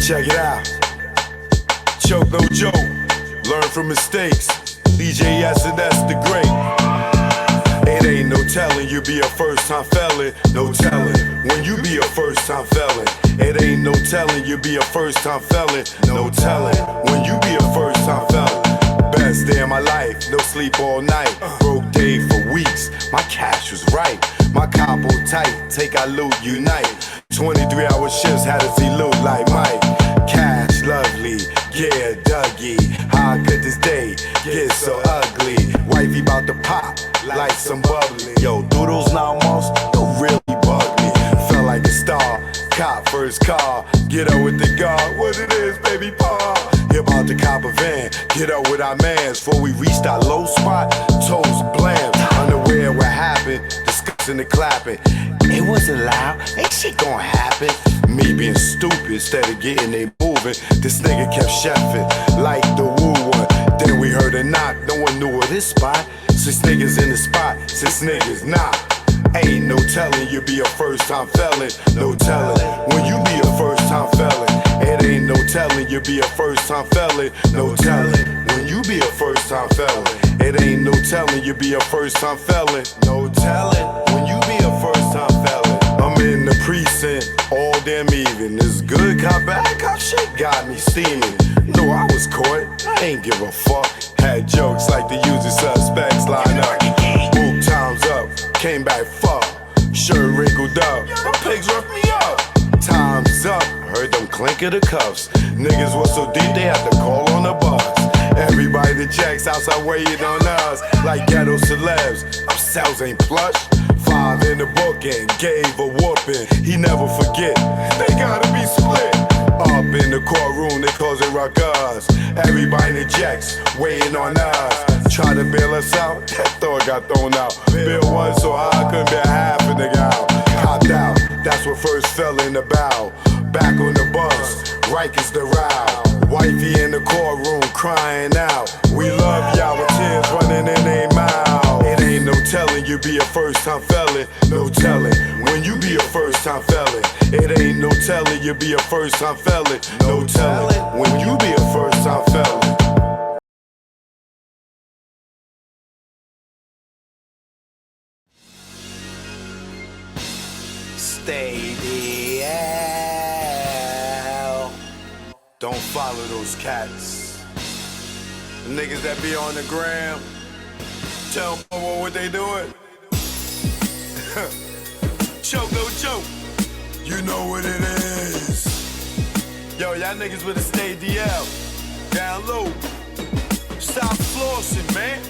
Check it out. Choke no joke. Learn from mistakes. DJ S&S the great. It ain't no telling you be a first time felon. No telling when you be a first time felon. It ain't no telling you be a first time felon. No telling when you be a first time felon. Best day of my life, no sleep all night. Broke day for weeks, my cash was right. My capo tight, take our loot, unite. 23-hour shifts, had to see loot like Mike. Cash lovely, yeah, Dougie. How could this day get so ugly? Wifey bout to pop, like some bubbly. Yo, doodles now most, you really bug me. Felt like a star, cop first car. Get up with the guard, what it is, baby paw. Hip out the cop a van, get up with our mans. Before we reached our low spot, toes blam. Unaware what happened, discussing the clapping. It wasn't loud, ain't shit gon' happen. Me being stupid instead of getting they moving. This nigga kept chefing like the woo one. Then we heard a knock, no one knew of this spot. 6 niggas in the spot, 6 niggas not. Ain't no telling you be a first time felon. No telling when you be a first time felon. It ain't no telling you be a first time felon. No telling when you be a first time felon. It ain't no telling you be a first time felon. No telling when you be a first time felon. I'm in the precinct all damn even. This good cop, bad cop shit got me steaming. No, I was caught, I ain't give a fuck. Had jokes like the usual suspects line up. Book times up, came back fuck. Shirt wrinkled up, my pigs roughed me up. Time's up, heard them clink of the cuffs. Niggas was so deep they had to call on the bus. Everybody that checks outside waiting on us like ghetto celebs. Our cells ain't plush. 5 in the book and gave a whooping. He never forget, they gotta be split. Up in the courtroom, they cause it ruckus. Everybody in the jacks waiting on us. Try to bail us out, that thought got thrown out. Bill one so high, I couldn't bail half a nigga out. Hopped out, that's what first fell in the bow. Back on the bus, Rikers the row. Wifey in the courtroom crying out. We love y'all with tears running in their mouth. It ain't no telling you be a first time felon. No telling when you be a first time felon. It ain't no telling you be a first time felon. No telling when you be a first time felon. Stay the hell. Don't follow those cats. The niggas that be on the gram. Tell them what they doing. Choke no joke. You know what it is. Yo, y'all niggas better stay DL. Down low. Stop flossing, man.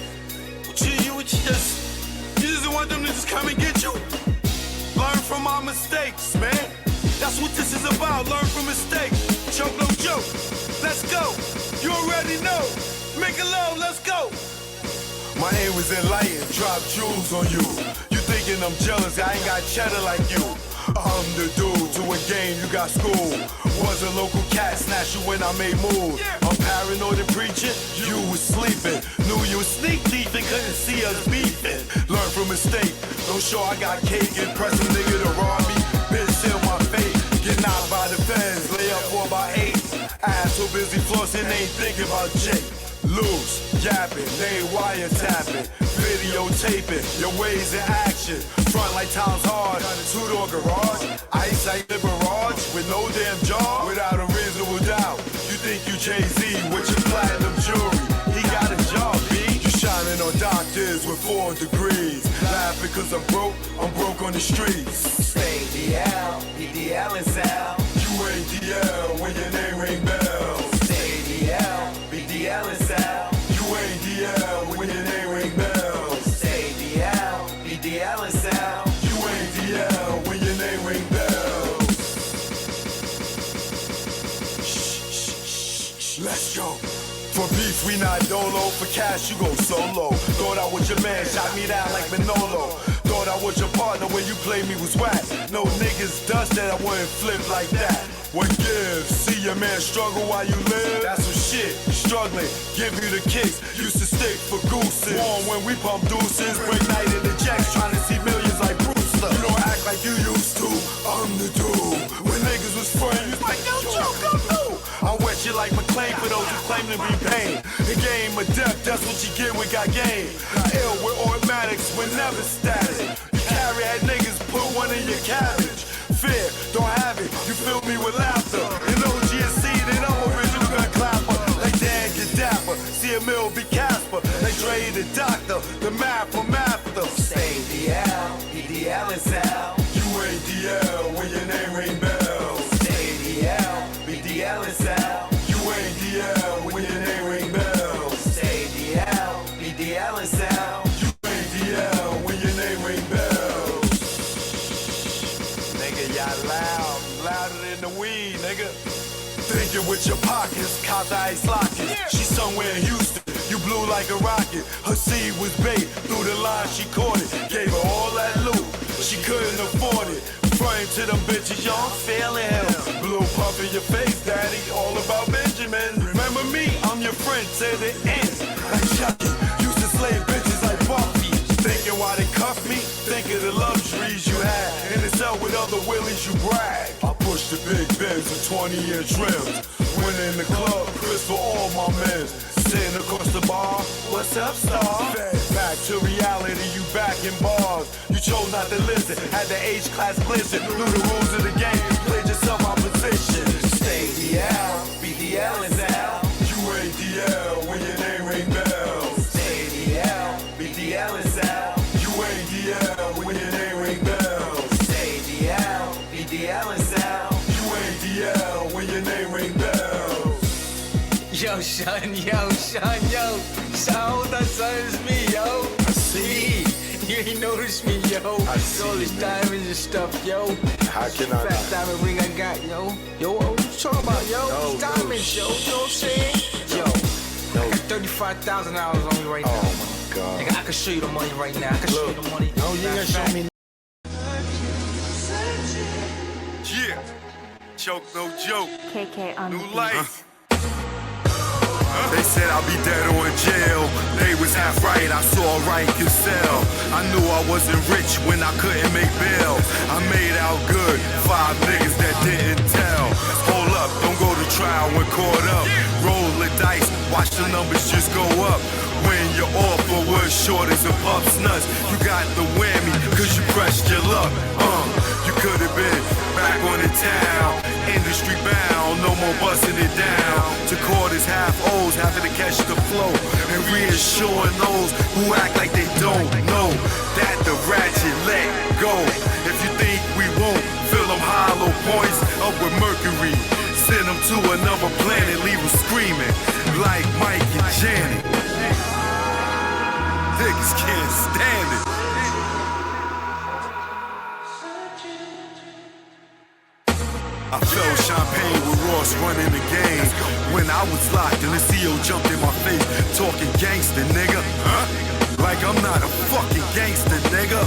You just want them to just come and get you? Learn from our mistakes, man. That's what this is about. Learn from mistakes. Choke no joke. Let's go. You already know. Make it low. Let's go. My aim was enlightened. Drop jewels on you. You thinking I'm jealous? I ain't got cheddar like you. I'm the dude to a game. You got school. Was a local cat snatch you when I made moves. I'm paranoid and preaching. You was sleeping. Knew you was sneak deep and couldn't see us beefing. Learn from mistake. Don't show I got cake. Impress a nigga to rob me. Bitch in my face. Get knocked by the feds. Lay up for about 8. Ass so busy flossing, ain't thinking about Jake. Loose, yapping, they wiretapping, videotaping, your ways in action. Front like time's hard, 2-door garage, ice like the barrage, with no damn job, without a reasonable doubt. You think you Jay-Z with your platinum jewelry, he got a job, B. You shining on doctors with 4 degrees, laughing cause I'm broke on the streets. Stay DL, BDL and Sal. You ain't DL when your name ring bells. Stay DL, BDL and Sal. You ain't DL when your name ring bells. Stay DL, BDL and Sal. You ain't DL when your name ring bells. Shh, let's go. For beef, we not dolo. For cash, you go solo. Thought I was your man, shot me down like Manolo. Thought I was your partner when you played me was whack. No niggas dust that I wouldn't flip like that. What gives? See your man struggle while you live? That's some shit. Struggling, give you the kicks. Used to stick for gooses. Warm when we pump deuces. Break night in the jacks, trying to see millions like Brewster. You don't act like you used to. I'm the dude. When niggas was friends, you was like, yo, Joe, come through. you like McClain for those who claim to be pain. The game of death, that's what you get, we got game. Ill with automatics, we're never static. You carry head niggas, put one in your cabbage. Fear, don't have it, you fill me with laughter. In OGSC, they know original gun clapper. Like Dan get dapper, see a mill be Casper. Like Dre the doctor, the math from after. Say DL, BDL is L. You ain't DL when your name ring bells. Say DL, BDL is L. You ain't DL when your name ring bells. Say DL, BDL is L. You ain't DL when your name ring bells. Nigga, y'all loud, louder than the weed, nigga. Thinking with your pockets, cop the ice locket. She somewhere in Houston, you blew like a rocket. Her seed was bait, through the line she caught it. Gave her all that loot, she couldn't afford it. Frame to them bitches, y'all failing him. Blue puff in your face, daddy, all about Benjamin. Remember me, I'm your friend to the end. Like Chucky, used to slay bitches like Buffy. Thinking why they cuff me, think of the luxuries you had. In the cell with other willies, you brag. I push the big Benz with 20-inch rims. When in the club, Chris for all my men. Sitting across the bar, what's up, star? Back to reality, you back in bars. You chose not to listen, had the H-class glisten. Knew the rules of the game, played yourself opposition. Say DL, BDL is L. You ain't DL when your name ring bells. Say DL, BDL is L. You ain't DL when your name ring bells. Say DL, BDL is L. You ain't DL when your name ring bells. Yo, son, yo. So that son is me, yo. I see. You ain't noticed me, yo. I see, all these man. diamonds and stuff, yo. How can I Fat not? diamond ring I got, yo. Yo, what you talking about, yo? No, These diamonds, yo. You know what I'm saying? Yo, I got $35,000 on me right now. Oh my God. Nigga, I can show you the money right now. I can show you the money. No, you ain't gonna show me. Yeah. Choke, no joke. KK on New the beat. life. They said I'll be dead or in jail. They was half right, I saw right can sell. I knew I wasn't rich when I couldn't make bail. I made out good, 5 niggas that didn't tell. Hold up, don't go to trial when caught up. Roll the dice, watch the numbers just go up. When your offer was shorties and puffs nuts, you got the whammy, cause you pressed your luck. You could've been back on the town, industry bound, no more busting it down. To quarters, half O's, having to catch the flow, and reassuring those who act like they don't know that the ratchet let go. If you think we won't fill them hollow points up with mercury, send them to another planet, leave them screaming like Mike and Janet. Niggas can't stand it. I felt champagne with Ross running the game. When I was locked and the CO jumped in my face, talking gangster, nigga. Like I'm not a fucking gangster, nigga.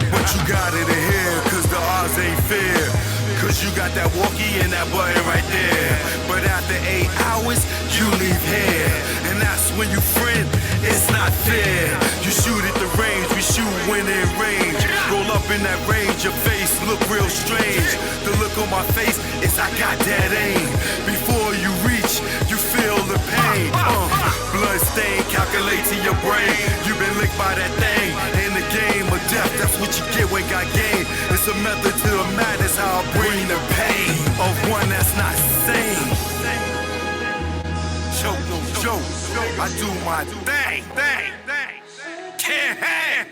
But you got it in here, cause the odds ain't fair. Cause you got that walkie and that button right there. But after 8 hours, you leave here. And that's when you friend, it's not fair. You shoot at the range, we shoot when in range. Roll up in that range, your face look real strange. The look on my face is I got that aim. Before you reach, you feel the pain. Blood stain, calculate to your brain. You been licked by that thing. In the game of death, that's what you get when got game. It's a method to the madness, how I bring the pain of one that's not sane. Choke, no joke. I do my thing. Can't hang.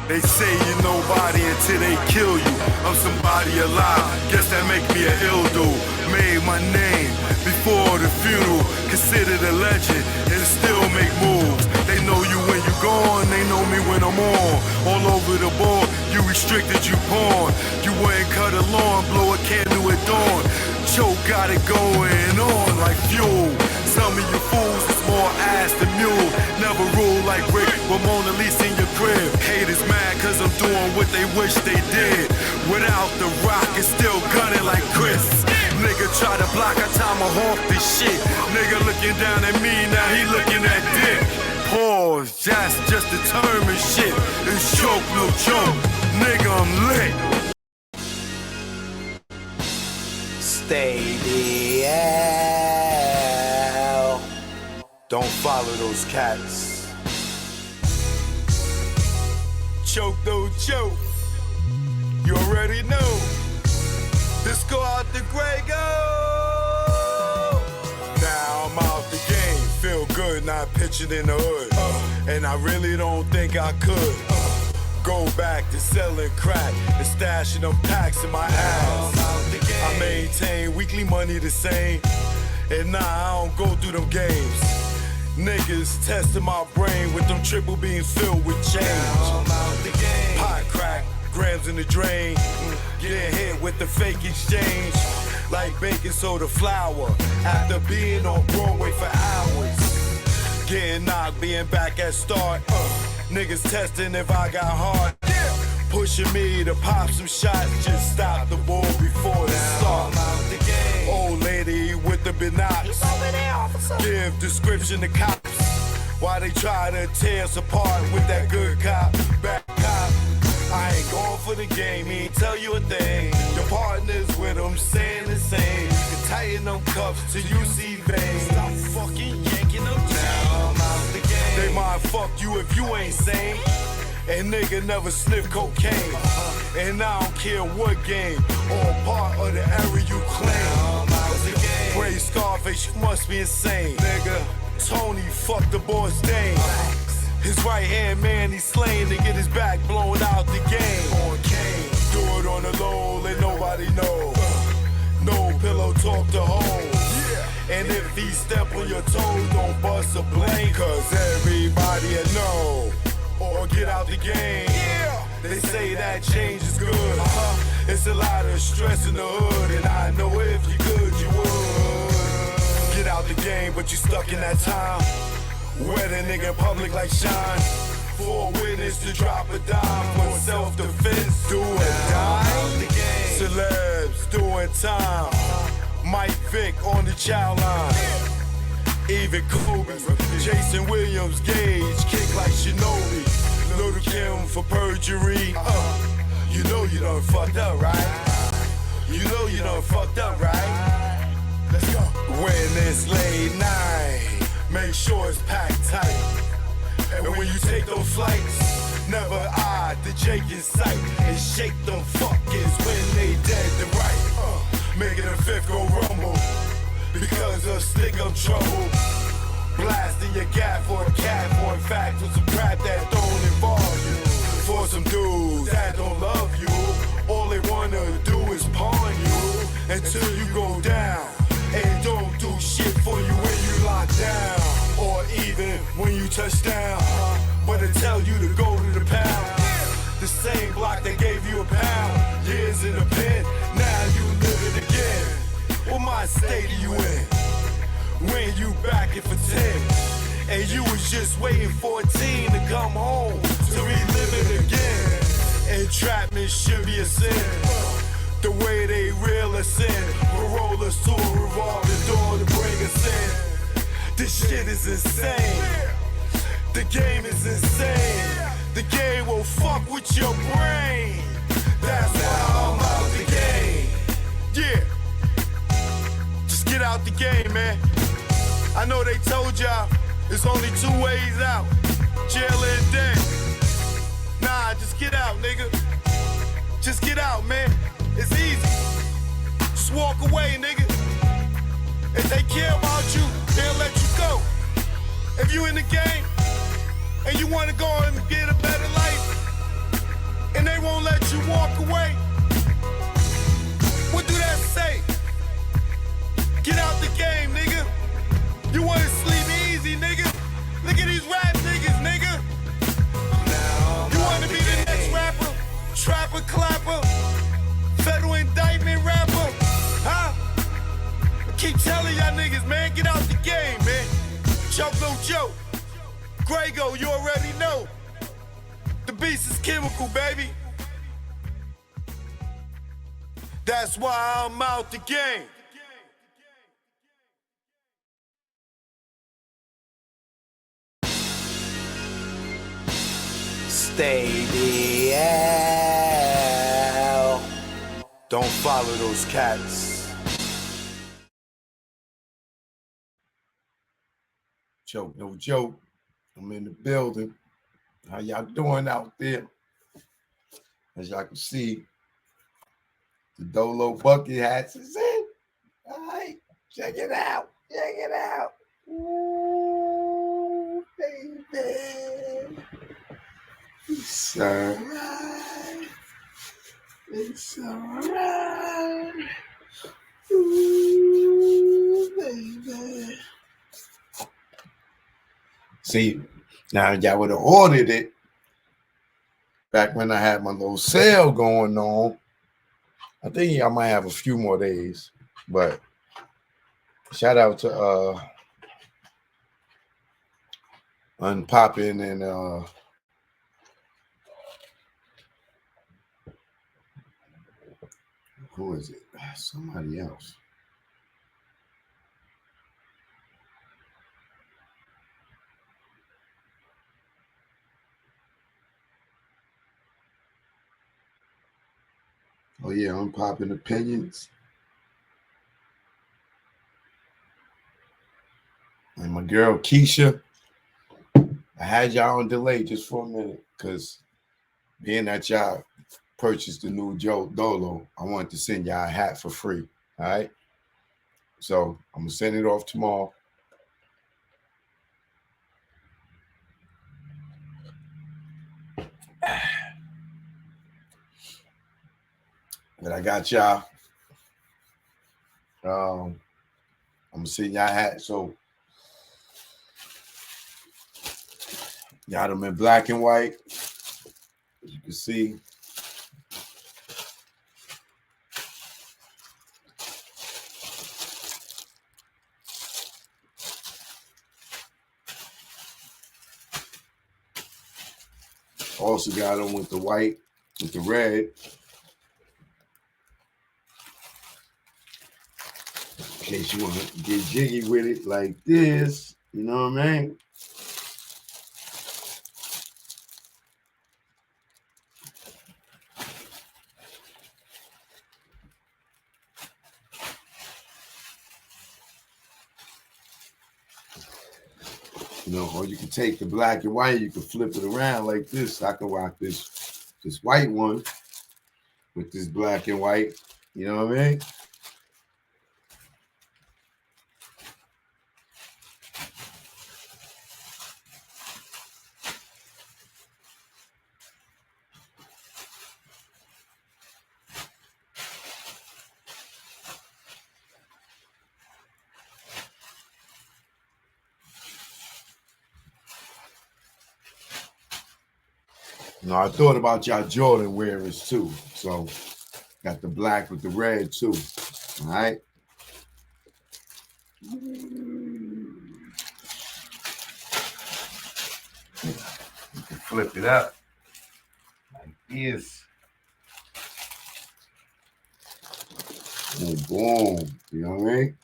They say you're nobody until they kill you. I'm somebody alive, guess that make me an ill dude. Made my name before the funeral, considered a legend and still make moves. They know you when you gone, they know me when I'm on. All over the board, you restricted, you pawn. You wouldn't cut a lawn, blow a candle at dawn. Choke got it going on like fuel. Some of you fools is more ass than mule. Never rule like Rick, but Mona Lisa in your crib. Haters mad cause I'm doing what they wish they did. Without the rock, it's still gunning like Chris. Nigga try to block, I tomahawk this shit. Nigga looking down at me, now he looking at dick. Pause, just determined shit. It's choke, no joke. Nigga, I'm lit. Stay the hell. Don't follow those cats. Choke, don't choke. You already know. Let's go out the gray go. Now I'm out the game. Feel good, not pitching in the hood. And I really don't think I could go back to selling crack and stashing them packs in my ass. I maintain weekly money the same. And nah, I don't go through them games. Niggas testing my brain with them triple beams filled with change. Pot crack, grams in the drain. Getting hit with the fake exchange. Like baking soda flour after being on Broadway for hours. Getting knocked, being back at start. Niggas testing if I got heart. Pushing me to pop some shots, just stop the ball before it starts. Old lady with the binocs, give description to cops. Why they try to tear us apart with that good cop, bad cop. I ain't going for the game, he ain't tell you a thing. Your partners with them saying the same. You can tighten them cuffs till you see veins. Stop fucking yanking them down. They might fuck you if you ain't sane. And nigga never sniff cocaine. And I don't care what game or part of the area you claim. Brave Scarface, you must be insane. Nigga, Tony fucked the boss Dane. His right hand man, he's slain to get his back blown out the game. Do it on the low, let nobody know. No pillow talk to home. And if he step on your toes, don't bust a blame. Cause everybody will know. Or get out the game. They say that change is good. It's a lot of stress in the hood, and I know if you could, you would. Get out the game, but you stuck in that time. Wet a nigga in public like Shine. For a witness to drop a dime. For self-defense, do or die. Celebs doing time. Mike Vick on the child line. Even Kobe, Jason Williams, Gage, kick like Shinobi. Little Kim for perjury. You know you done fucked up, right? You know you done fucked up, right? Let's go. When it's late night, make sure it's packed tight. And when you take those flights, never eye the Jake in sight. And shake them fuckers when they dead to right. Making the fifth go rumble. Because of stick up trouble. Blasting your gap for a cat, for in fact, with some crap that don't involve you. For some dudes that don't love you, all they wanna do is pawn you until you go down. And don't do shit for you when you lock down, or even when you touch down. But they tell you to go to the pound. The same block that gave you a pound. Years in the pen, now you live it again. What mind state are you in? When you back it for 10, and you was just waiting for a teen to come home to relive it again. Entrapment should be a sin. The way they reel us in, roll us to a revolving door to bring us in. This shit is insane. The game is insane. The game will fuck with your brain. That's why I'm out the game. Yeah. Get out the game, man. I know they told y'all there's only two ways out. Jail and death. Nah, just get out, nigga. Just get out, man. It's easy. Just walk away, nigga. If they care about you, they'll let you go. If you in the game and you wanna go and get a better life, and they won't let you walk away, what do that say? Get out the game, nigga. You wanna sleep easy, nigga? Look at these rap niggas, nigga. You wanna be the next rapper? Trapper, clapper, federal indictment rapper? Huh? I keep telling y'all niggas, man, get out the game, man. Choke, no joke. Grego, you already know. The beast is chemical, baby. That's why I'm out the game. Stay the hell. Don't follow those cats. Joke, no joke. I'm in the building. How y'all doing out there? As y'all can see, the Dolo bucket hats is in. All right, check it out. Check it out. Ooh, baby. It's all right. It's all right. Ooh, baby. See, now y'all would have ordered it back when I had my little sale going on. I think I might have a few more days, but shout out to Unpoppin' and who is it? Somebody else. Oh yeah, Unpoppin' Opinions. And my girl Keisha. I had y'all on delay just for a minute because being that y'all purchased the new Joe Dolo, I wanted to send y'all a hat for free. All right. So I'm gonna send it off tomorrow. But I got y'all. I'm gonna send y'all a hat. So y'all them in black and white. As you can see. Also got them with the white, with the red. In case you want to get jiggy with it like this. You know what I mean? You know, or you can take the black and white, you can flip it around like this. I can rock this white one with this black and white. You know what I mean? No, I thought about y'all Jordan wearers too. So got the black with the red too. All right. You can flip it up like this. Boom, boom. You know what I mean?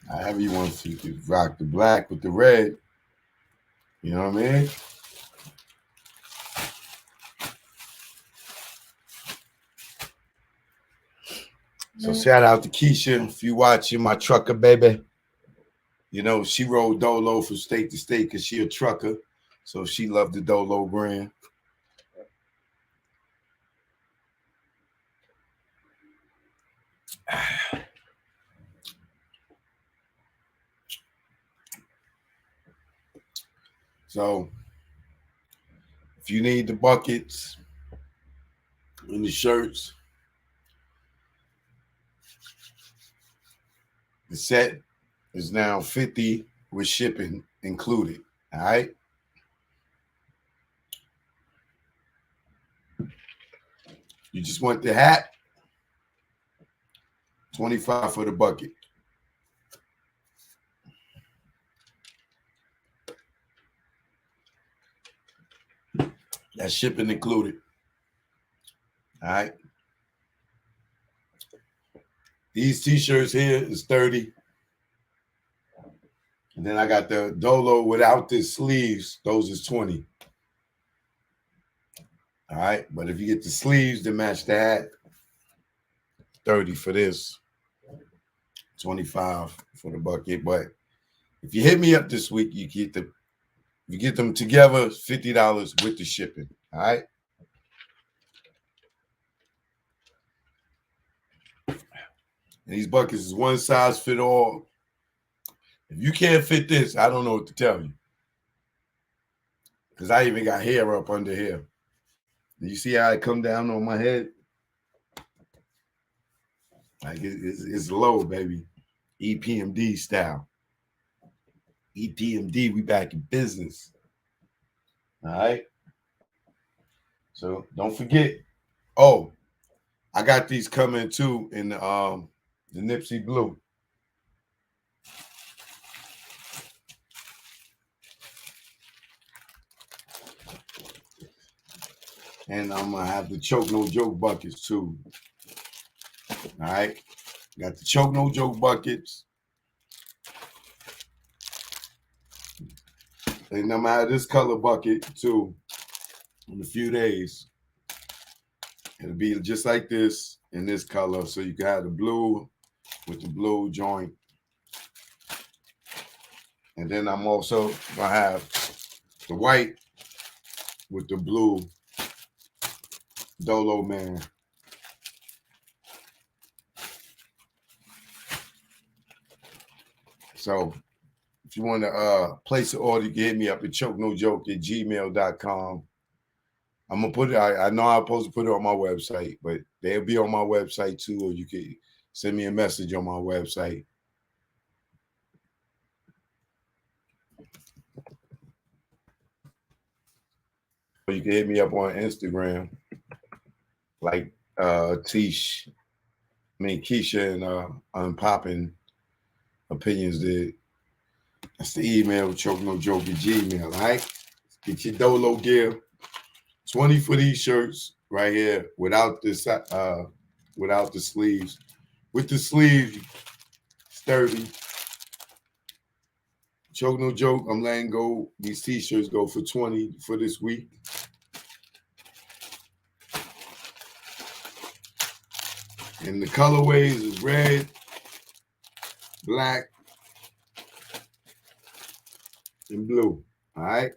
However you want to, you can rock the black with the red. You know what I mean? So shout out to Keisha. If you watching my trucker, baby. You know, she rode Dolo from state to state because she a trucker. So she loved the Dolo brand. So if you need the buckets and the shirts, the set is now $50 with shipping included. All right. You just want the hat, $25 for the bucket. That's shipping included. All right. These t-shirts here is $30. And then I got the Dolo without the sleeves. Those is $20. All right. But if you get the sleeves to match the hat, $30 for this. $25 for the bucket. But if you hit me up this week, you get them together, $50 with the shipping. All right. And these buckets is one size fit all. If you can't fit this, I don't know what to tell you. Because I even got hair up under here. You see how it come down on my head? Like it's low, baby. EPMD style. EPMD, we back in business. All right. So don't forget. Oh, I got these coming too in the Nipsey Blue. And I'm gonna have the Choke No Joke buckets too. All right. Got the Choke No Joke buckets. And I'm gonna have this color bucket too in a few days. It'll be just like this in this color. So you can have the blue with the blue joint. And then I'm also gonna have the white with the blue Dolo Man. So if you want to place an order, you can hit me up at chokenojoke@gmail.com. I'm gonna put it. I know I'm supposed to put it on my website, but they'll be on my website too, or you can send me a message on my website. Or you can hit me up on Instagram, like Keisha and Unpopping Opinions did. That's the email, chokenojoke@gmail. All right, get your Dolo gear. 20 for these shirts right here without this without the sleeves. With the sleeves, it's 30. Choke No Joke, I'm letting go. These t-shirts go for 20 for this week. And the colorways is red, black, and blue. All right.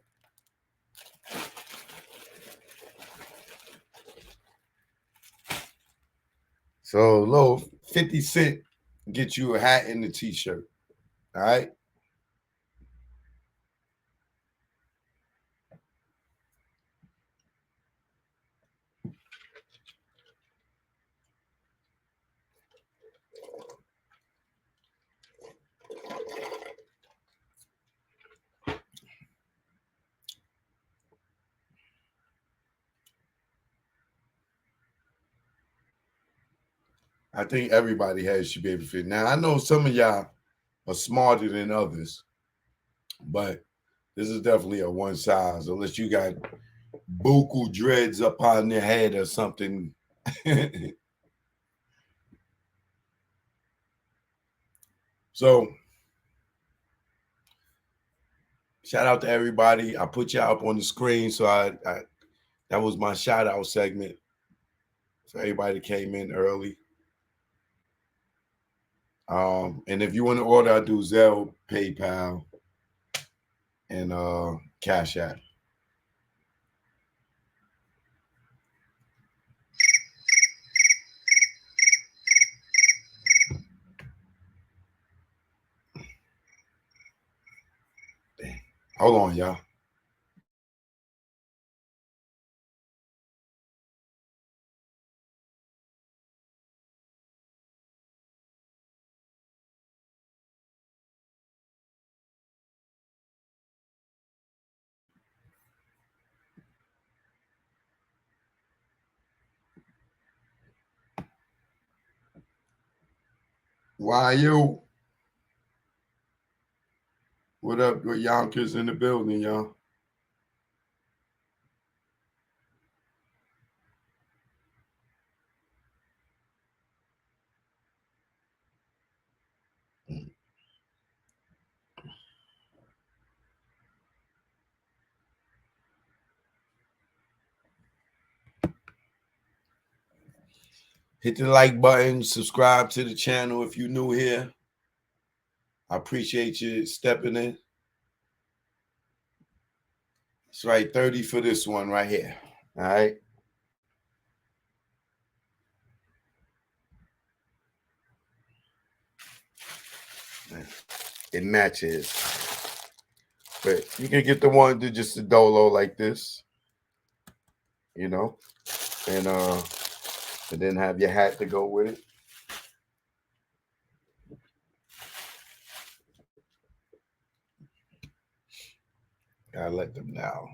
So low 50 cents get you a hat and a t-shirt. All right. I think everybody should be able to fit. Now I know some of y'all are smarter than others, but this is definitely a one size, unless you got buku dreads up on their head or something. So shout out to everybody. I put y'all up on the screen, so I that was my shout out segment for everybody that came in early. And if you want to order, I do Zelle, PayPal, and Cash App. Hold on, y'all. Why you? What up, with Yonkers in the building, y'all? Hit the like button, subscribe to the channel if you're new here. I appreciate you stepping in. It's right, 30 for this one right here. All right. It matches. But you can get the one to just a dolo like this, you know, and then have your hat to go with it. Gotta let them know.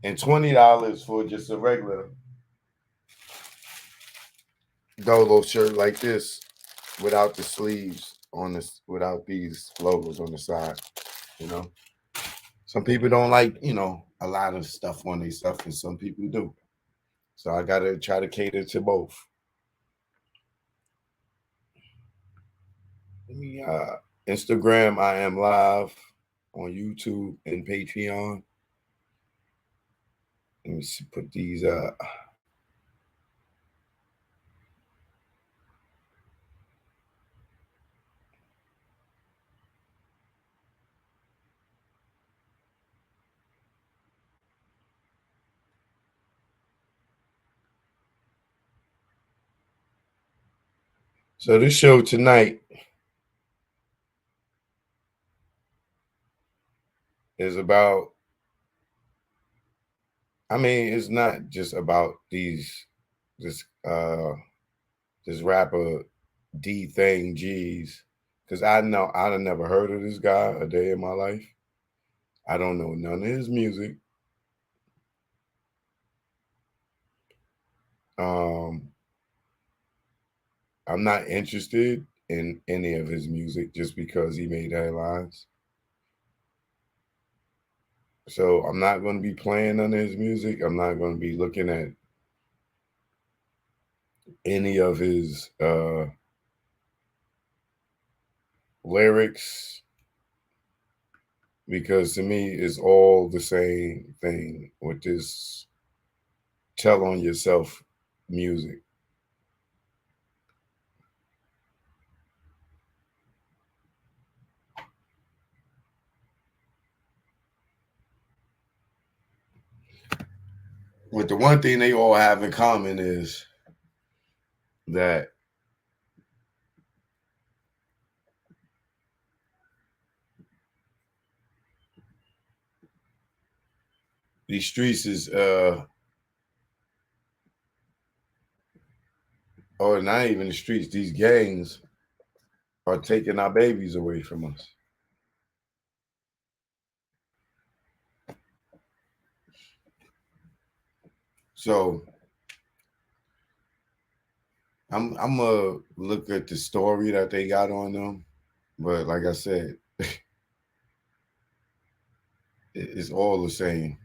And $20 for just a regular dolo shirt like this without the sleeves on this, without these logos on the side, you know. Some people don't like, a lot of stuff on their stuff, and some people do. So I gotta try to cater to both. Let me Instagram, I am live on YouTube and Patreon. Let me see, put these So this show tonight is about, it's not just about this rapper D Thing G's, because I've never heard of this guy a day in my life. I don't know none of his music. I'm not interested in any of his music just because he made headlines. So I'm not going to be playing none of his music. I'm not going to be looking at any of his lyrics, because to me it's all the same thing with this tell on yourself music. But the one thing they all have in common is that these streets is or not even the streets, these gangs are taking our babies away from us. So I'm gonna look at the story that they got on them, but like I said, it's all the same.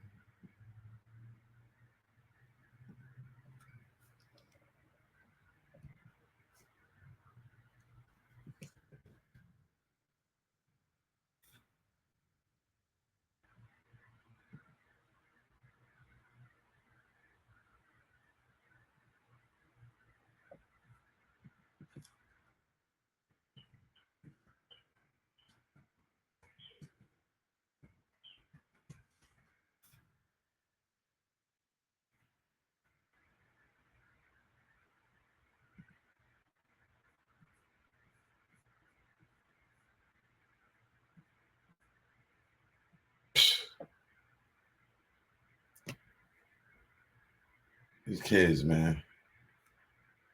These kids, man.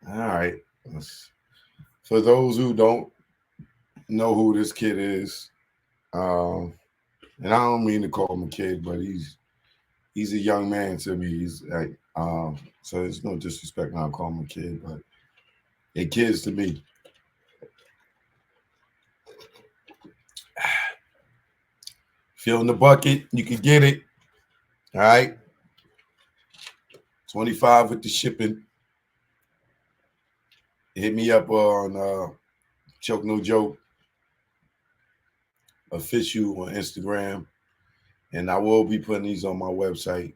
All right. For those who don't know who this kid is, and I don't mean to call him a kid, but he's a young man to me. He's like, so there's no disrespect when I call him a kid, but they're kids to me. Fill in the bucket, you can get it. All right. 25 with the shipping. Hit me up on Choke No Joke official on Instagram, and I will be putting these on my website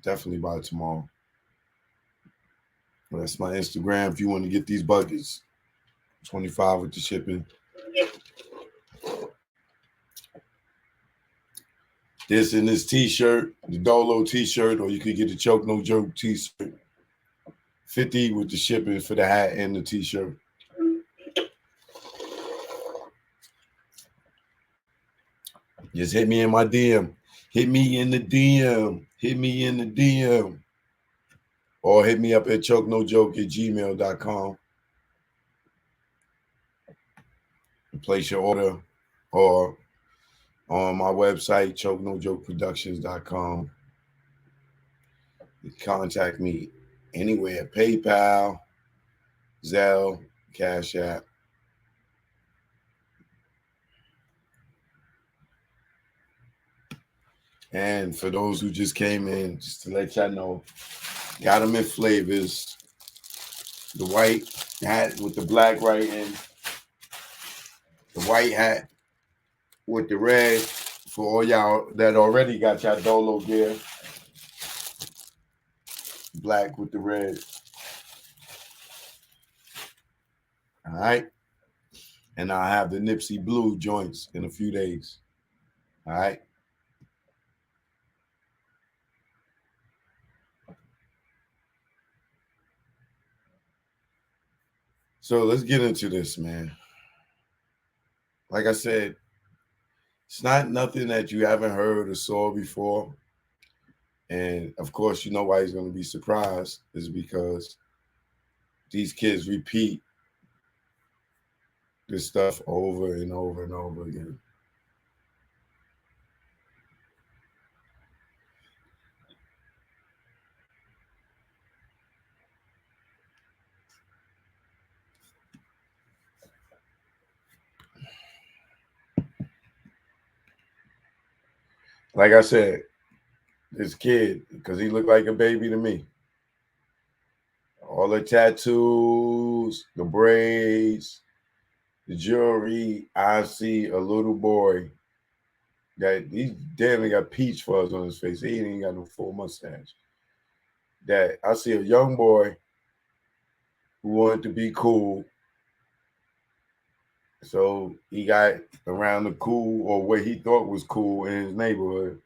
definitely by tomorrow. But that's my Instagram if you want to get these buckets. $25 with the shipping. This and this t-shirt, the Dolo t-shirt, or you could get the Choke No Joke t-shirt. $50 with the shipping for the hat and the t-shirt. Just hit me in my DM. Hit me in the DM. Hit me in the DM. Or hit me up at chokenojoke@gmail.com. Place your order, or on my website, chokenojokeproductions.com. You can contact me anywhere: PayPal, Zelle, Cash App. And for those who just came in, just to let y'all know, got them in flavors. The white hat with the black writing, the white hat with the red for all y'all that already got y'all Dolo gear. Black with the red. All right. And I'll have the Nipsey Blue joints in a few days. All right. So let's get into this, man. Like I said, it's not nothing that you haven't heard or saw before. And of course, you know why he's going to be surprised is because these kids repeat this stuff over and over and over again. Like I said, this kid, because he looked like a baby to me. All the tattoos, the braids, the jewelry. I see a little boy that he damn near got peach fuzz on his face. He ain't even got no full mustache. That I see a young boy who wanted to be cool. So he got around the cool, or what he thought was cool, in his neighborhood.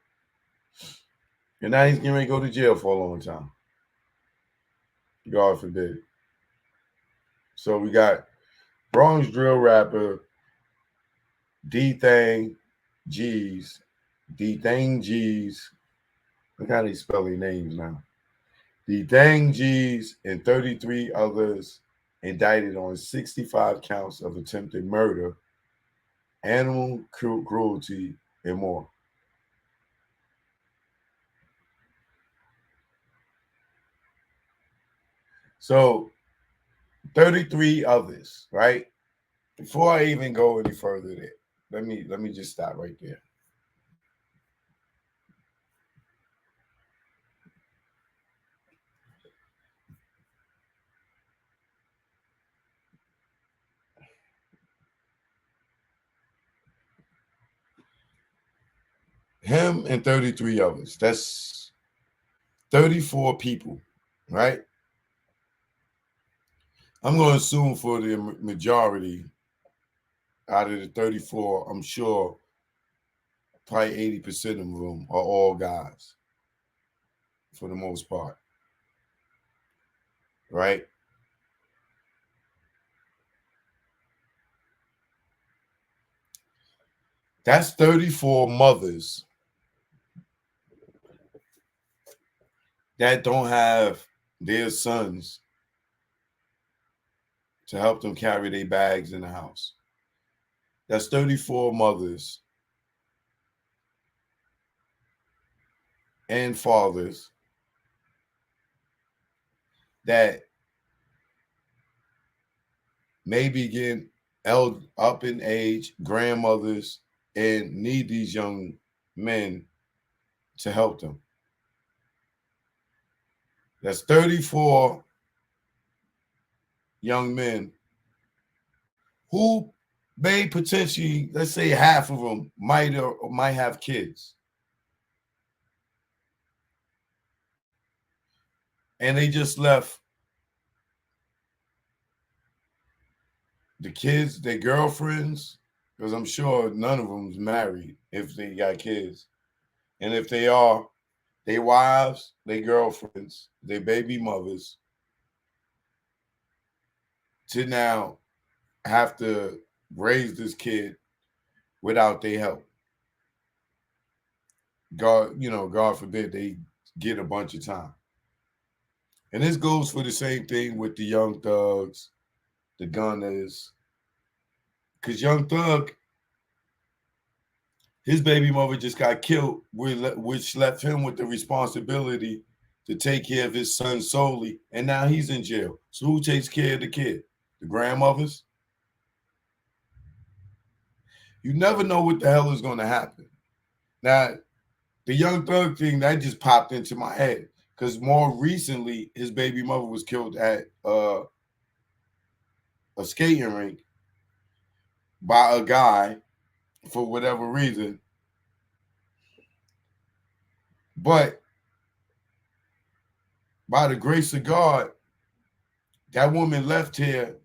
And now he's getting ready to go to jail for a long time. God forbid. So we got Bronx drill rapper D-Thang G's. D-Thang G's. Look how they spell their names now. D-Thang G's and 33 others indicted on 65 counts of attempted murder, animal cruelty, and more. So 33 others, right? Before I even go any further there, let me just stop right there. Him and 33 others. That's 34 people, right? I'm going to assume for the majority out of the 34, I'm sure probably 80% of them are all guys for the most part, right? That's 34 mothers that don't have their sons to help them carry their bags in the house. That's 34 mothers and fathers that may be getting up in age, grandmothers, and need these young men to help them. That's 34 young men who may potentially, let's say half of them might have kids. And they just left the kids, their girlfriends, because I'm sure none of them's married if they got kids. And if they are, they wives, they girlfriends, they baby mothers, to now have to raise this kid without their help. God forbid they get a bunch of time. And this goes for the same thing with the Young Thugs, the Gunners. Because Young Thug, his baby mother just got killed, which left him with the responsibility to take care of his son solely. And now he's in jail. So who takes care of the kid? The grandmothers? You never know what the hell is going to happen. Now, the Young Thug thing, that just popped into my head. Because more recently, his baby mother was killed at a skating rink by a guy for whatever reason. But by the grace of God, that woman left here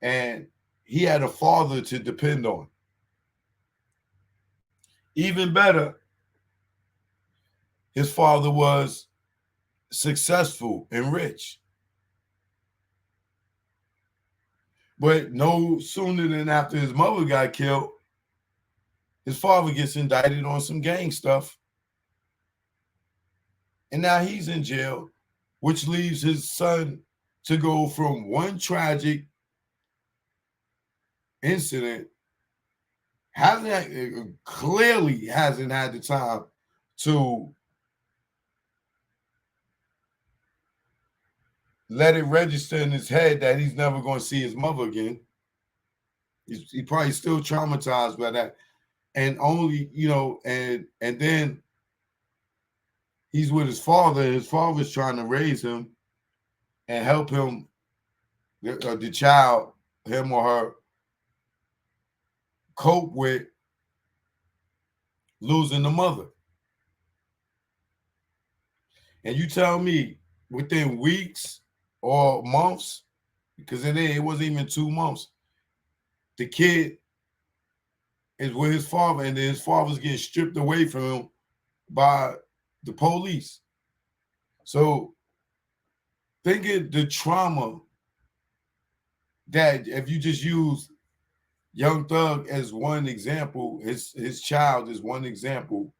and he had a father to depend on. Even better, his father was successful and rich. But no sooner than after his mother got killed, his father gets indicted on some gang stuff. And now he's in jail, which leaves his son to go from one tragic incident, clearly hasn't had the time to let it register in his head that he's never going to see his mother again. He probably still traumatized by that. And only, and then he's with his father. His father's trying to raise him and help him, the child, him or her, cope with losing the mother. And you tell me within weeks or months, because it wasn't even 2 months, the kid is with his father, and then his father's getting stripped away from him by the police. So think of the trauma that, if you just use Young Thug as one example, his child is one example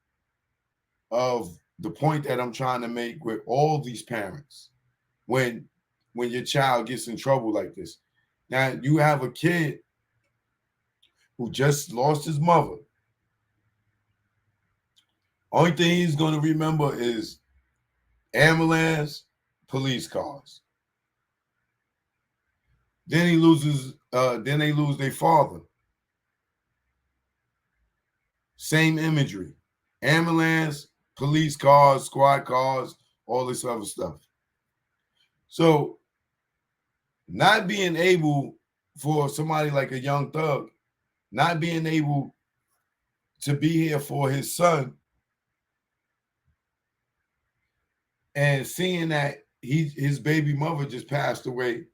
of the point that I'm trying to make with all these parents. When your child gets in trouble like this. Now you have a kid who just lost his mother. Only thing he's going to remember is ambulance, police cars. Then they lose their father. Same imagery. Ambulance, police cars, squad cars, all this other stuff. So not being able for somebody like a Young Thug, not being able to be here for his son, and seeing that his baby mother just passed away,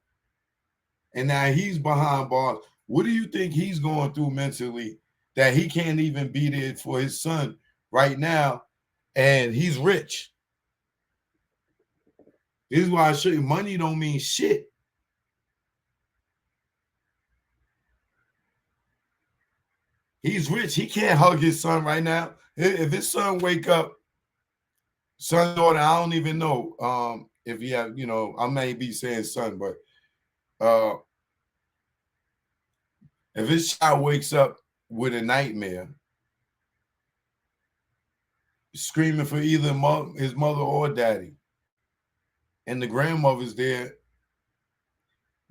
and now he's behind bars. What do you think he's going through mentally that he can't even be there for his son right now? And he's rich. This is why I show you money don't mean shit. He's rich. He can't hug his son right now. If his son wake up, son, daughter, I don't even know if he have, I may be saying son, but if his child wakes up with a nightmare, screaming for either his mother or daddy, and the grandmother's there,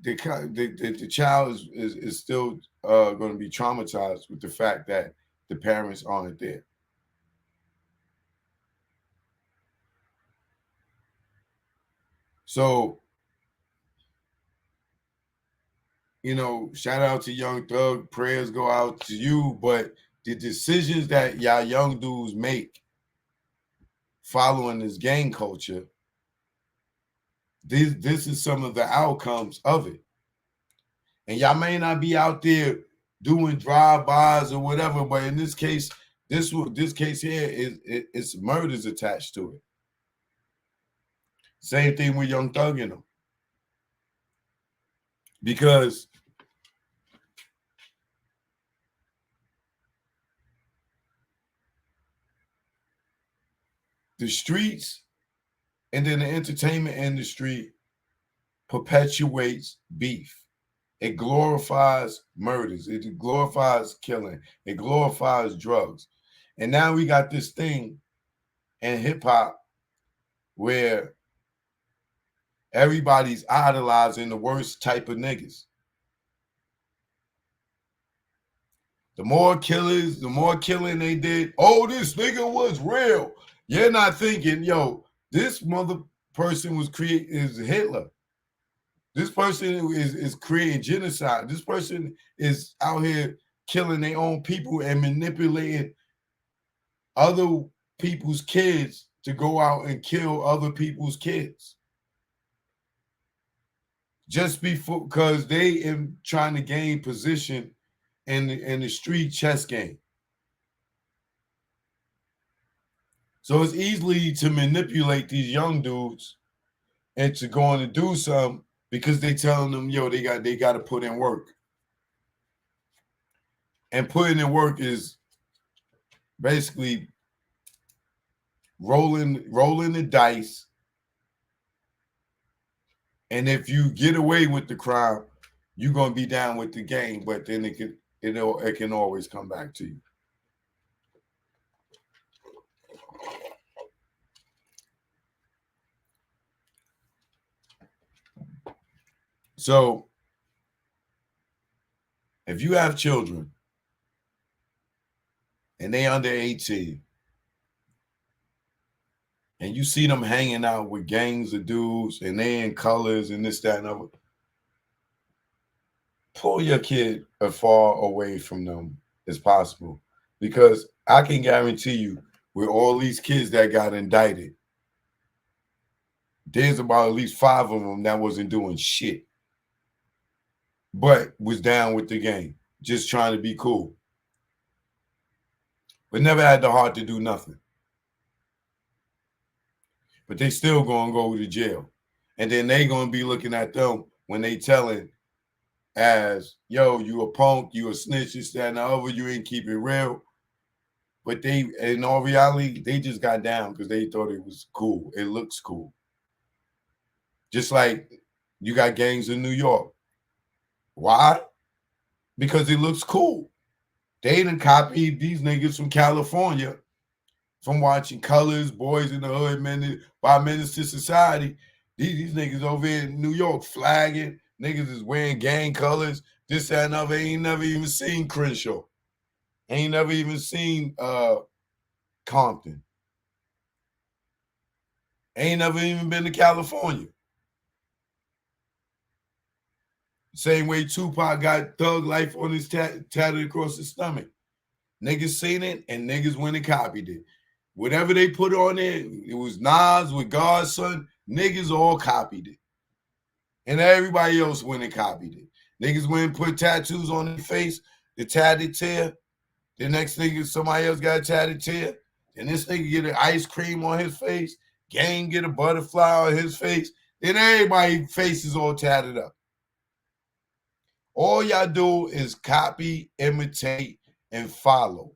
the child is still going to be traumatized with the fact that the parents aren't there. So, shout out to Young Thug. Prayers go out to you. But the decisions that y'all young dudes make following this gang culture, this is some of the outcomes of it. And y'all may not be out there doing drive-bys or whatever, but in this case, this case here it's murders attached to it. Same thing with Young Thug in them. Because the streets and then the entertainment industry perpetuates beef. It glorifies murders. It glorifies killing. It glorifies drugs. And now we got this thing in hip hop where everybody's idolizing the worst type of niggas. The more killers, the more killing they did. Oh, this nigga was real. You're not thinking, yo, this mother person is Hitler. This person is creating genocide. This person is out here killing their own people and manipulating other people's kids to go out and kill other people's kids. Just because they are trying to gain position in the street chess game. So it's easy to manipulate these young dudes into going to do something because they telling them, yo, they got to put in work. And putting in work is basically rolling the dice. And if you get away with the crime, you're gonna be down with the game, but then it can always come back to you. So if you have children and they under 18 and you see them hanging out with gangs of dudes and they in colors and this, that, and other, pull your kid as far away from them as possible. Because I can guarantee you, with all these kids that got indicted, there's about at least 5 of them that wasn't doing shit, but was down with the game, just trying to be cool, but never had the heart to do nothing. But they still gonna go to jail. And then they gonna be looking at them when they telling as, yo, you a punk, you a snitch, you stand over, you ain't keep it real. But they, in all reality, they just got down because they thought it was cool. It looks cool. Just like you got gangs in New York. Why? Because it looks cool. They done copied these niggas from California from watching Colors, Boys in the Hood, Menace to Society. These niggas over here in New York flagging. Niggas is wearing gang colors. This, that, and other. Ain't never even seen Crenshaw. Ain't never even seen Compton. Ain't never even been to California. Same way Tupac got Thug Life on his tatted across his stomach. Niggas seen it and niggas went and copied it. Whatever they put on there, it was Nas with Godson. Niggas all copied it. And everybody else went and copied it. Niggas went and put tattoos on their face, the tatted tear. The next nigga, somebody else got a tatted tear. And this nigga get an ice cream on his face. Gang get a butterfly on his face. Then everybody's face is all tatted up. All y'all do is copy, imitate, and follow.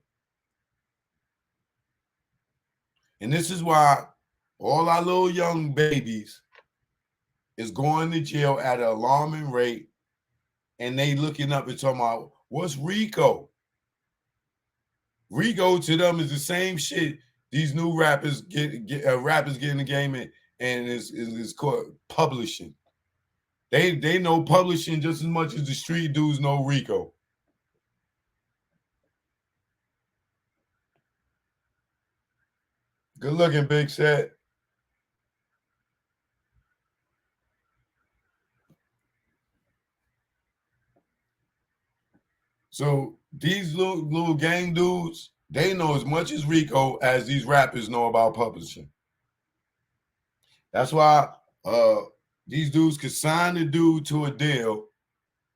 And this is why all our little young babies is going to jail at an alarming rate, and they looking up and talking about, what's RICO? RICO to them is the same shit these new rappers get in the game and is called publishing. They know publishing just as much as the street dudes know RICO. Good looking, Big Set. So these little gang dudes, they know as much as RICO as these rappers know about publishing. That's why these dudes could sign the dude to a deal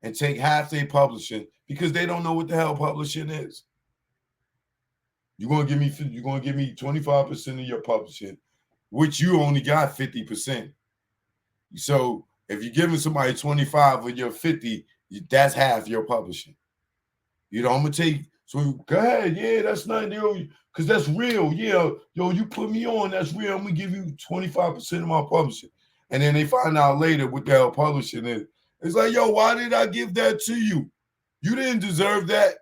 and take half their publishing because they don't know what the hell publishing is. You're gonna give me 25% of your publishing, which you only got 50%. So if you're giving somebody 25 of your 50, that's half your publishing. I'm gonna take. So go ahead, yeah, that's not because that's real. Yeah, yo, you put me on, that's real. I'm gonna give you 25% of my publishing. And then they find out later what the hell publishing is. It's like, yo, why did I give that to you? You didn't deserve that.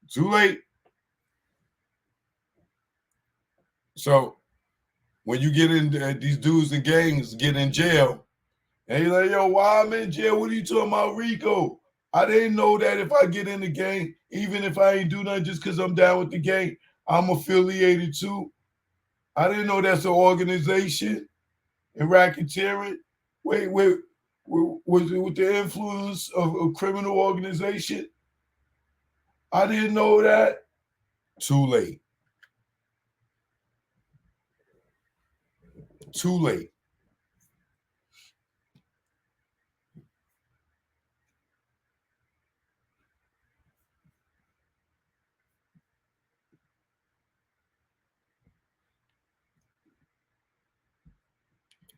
Too late. So when you get in these dudes and gangs get in jail, and you're like, yo, why I'm in jail? What are you talking about, Rico? I didn't know that if I get in the gang, even if I ain't do nothing just because I'm down with the gang, I'm affiliated too. I didn't know that's an organization in racketeering. Wait, was it with the influence of a criminal organization? I didn't know that. Too late. Too late.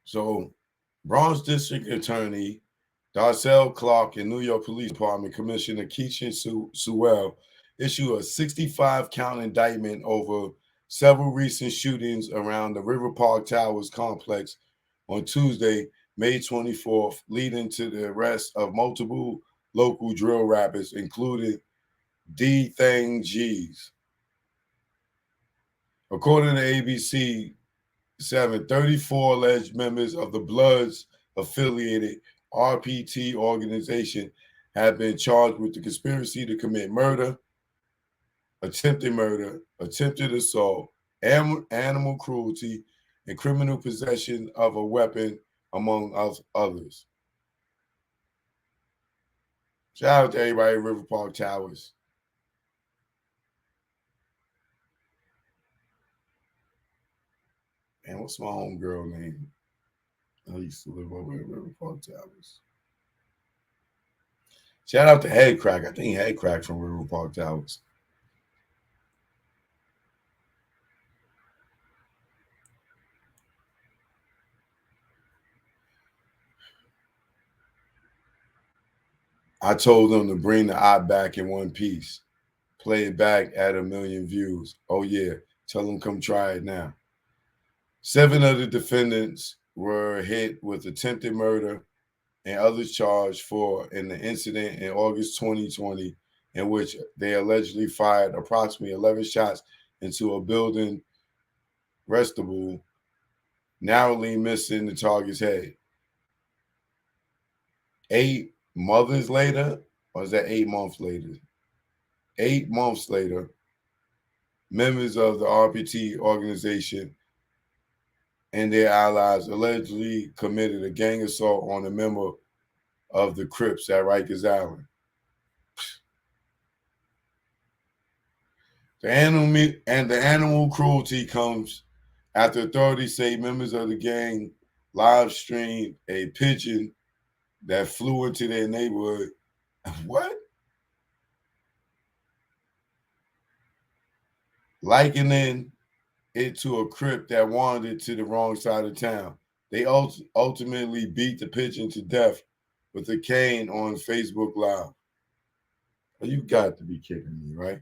So, Bronx District Attorney Darcel Clark and New York Police Department Commissioner Keisha Sewell issued a 65-count indictment over several recent shootings around the River Park Towers complex on Tuesday, May 24th, leading to the arrest of multiple local drill rappers, including D. Thang G's. According to ABC 34 alleged members of the Bloods affiliated RPT organization have been charged with the conspiracy to commit murder, attempted assault, animal cruelty, and criminal possession of a weapon, among others. Shout out to everybody at River Park Towers. And what's my homegirl name? I used to live over at River Park Towers. Shout out to Head Crack. I think Head Crack from River Park Towers. I told them to bring the eye back in one piece. Play it back at 1 million views. Oh, yeah. Tell them come try it now. 7 of the defendants were hit with attempted murder and others charged for in the incident in August 2020, in which they allegedly fired approximately 11 shots into a building vestibule, narrowly missing the target's head. 8 months later, or is that 8 months later? 8 months later, members of the RPT organization and their allies allegedly committed a gang assault on a member of the Crips at Rikers Island. The animal cruelty comes after authorities say members of the gang live streamed a pigeon that flew into their neighborhood. What? Likening it to a Crip that wandered to the wrong side of town. They ultimately beat the pigeon to death with a cane on Facebook Live. Oh, you got to be kidding me, right?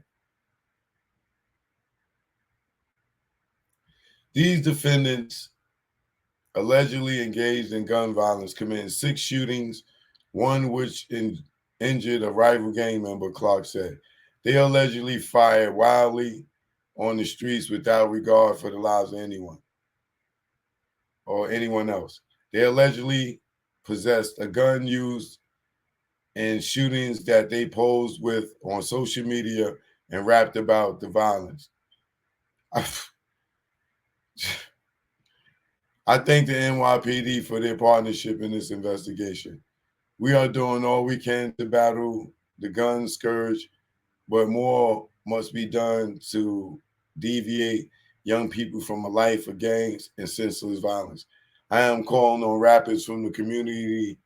These defendants allegedly engaged in gun violence, committing 6 shootings, one which injured a rival gang member, Clark said. They allegedly fired wildly on the streets without regard for the lives of anyone or anyone else. They allegedly possessed a gun used in shootings that they posed with on social media and rapped about the violence. I thank the NYPD for their partnership in this investigation. We are doing all we can to battle the gun scourge, but more must be done to deviate young people from a life of gangs and senseless violence. I am calling on rappers from the community,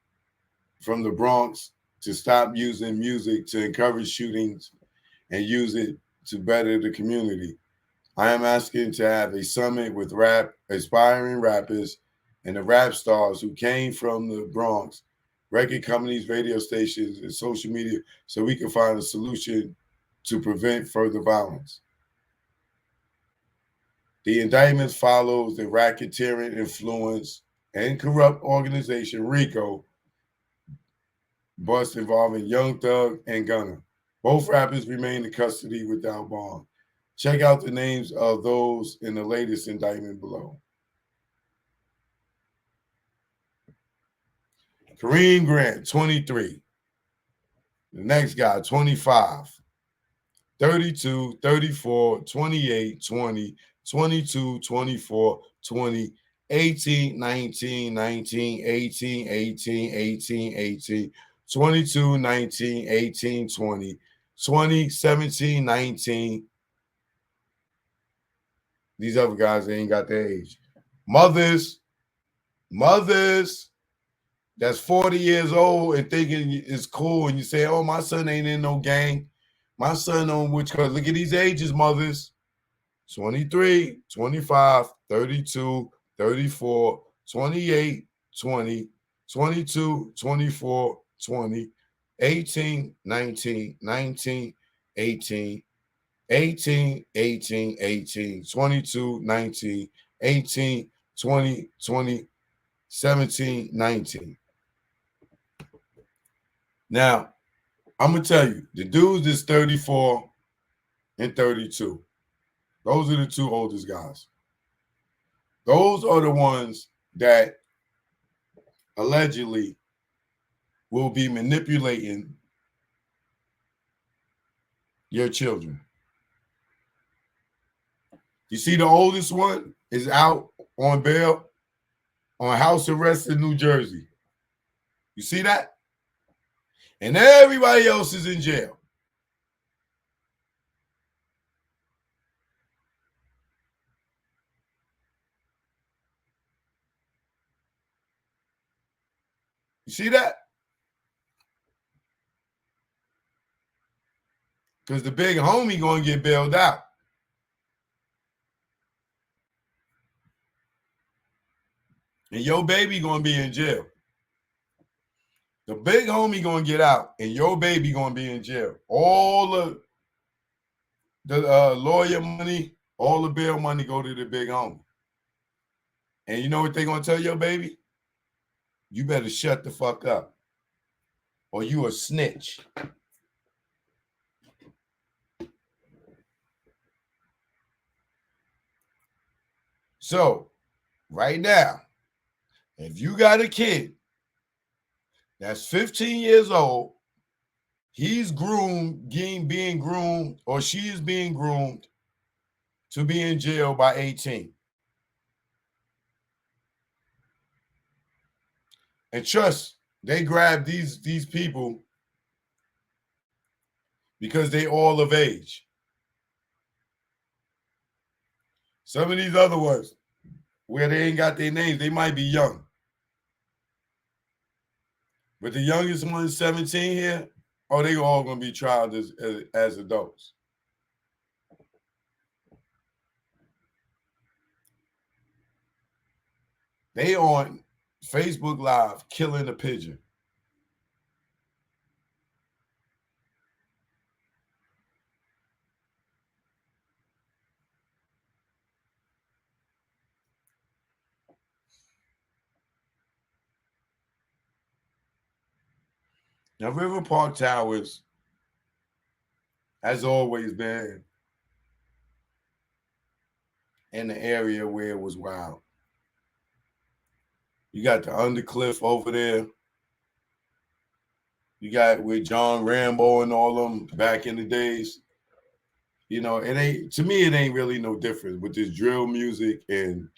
from the Bronx, to stop using music to encourage shootings and use it to better the community. I am asking to have a summit with aspiring rappers and the rap stars who came from the Bronx, record companies, radio stations, and social media so we can find a solution to prevent further violence. The indictment follows the racketeering influence and corrupt organization RICO bust involving Young Thug and Gunna. Both rappers remain in custody without bond. Check out the names of those in the latest indictment below. Kareem Grant, 23. The next guy, 25. 32, 34, 28, 20, 22, 24, 20, 18, 19, 19, 18, 18, 18, 18, 22, 19, 18, 20, 20, 17, 19. These other guys, they ain't got their age. Mothers that's 40 years old and thinking it's cool, and you say, oh, my son ain't in no gang. My son on which, because look at these ages, mothers. 23, 25, 32, 34, 28, 20, 22, 24, 20, 18, 19, 19, 18, 18, 18, 18, 22, 19, 18, 20, 20, 17, 19. Now, I'm going to tell you, the dudes is 34 and 32. Those are the two oldest guys. Those are the ones that allegedly will be manipulating your children. You see, the oldest one is out on bail on house arrest in New Jersey. You see that? And everybody else is in jail. You see that? Because the big homie going to get bailed out. And your baby going to be in jail. The big homie going to get out, and your baby going to be in jail. All the lawyer money, all the bail money go to the big homie. And you know what they're going to tell your baby? You better shut the fuck up, or you a snitch. So, right now, if you got a kid that's 15 years old, he's being groomed, or she is being groomed to be in jail by 18. And trust, they grab these people because they all of age. Some of these other ones, where they ain't got their names, they might be young. But the youngest one is 17 here, oh, they all going to be tried as adults. They on Facebook Live killing a pigeon. Now, River Park Towers has always been in the area where it was wild. You got the Undercliff over there. You got with John Rambo and all them back in the days. You know, it ain't, to me, it ain't really no difference with this drill music and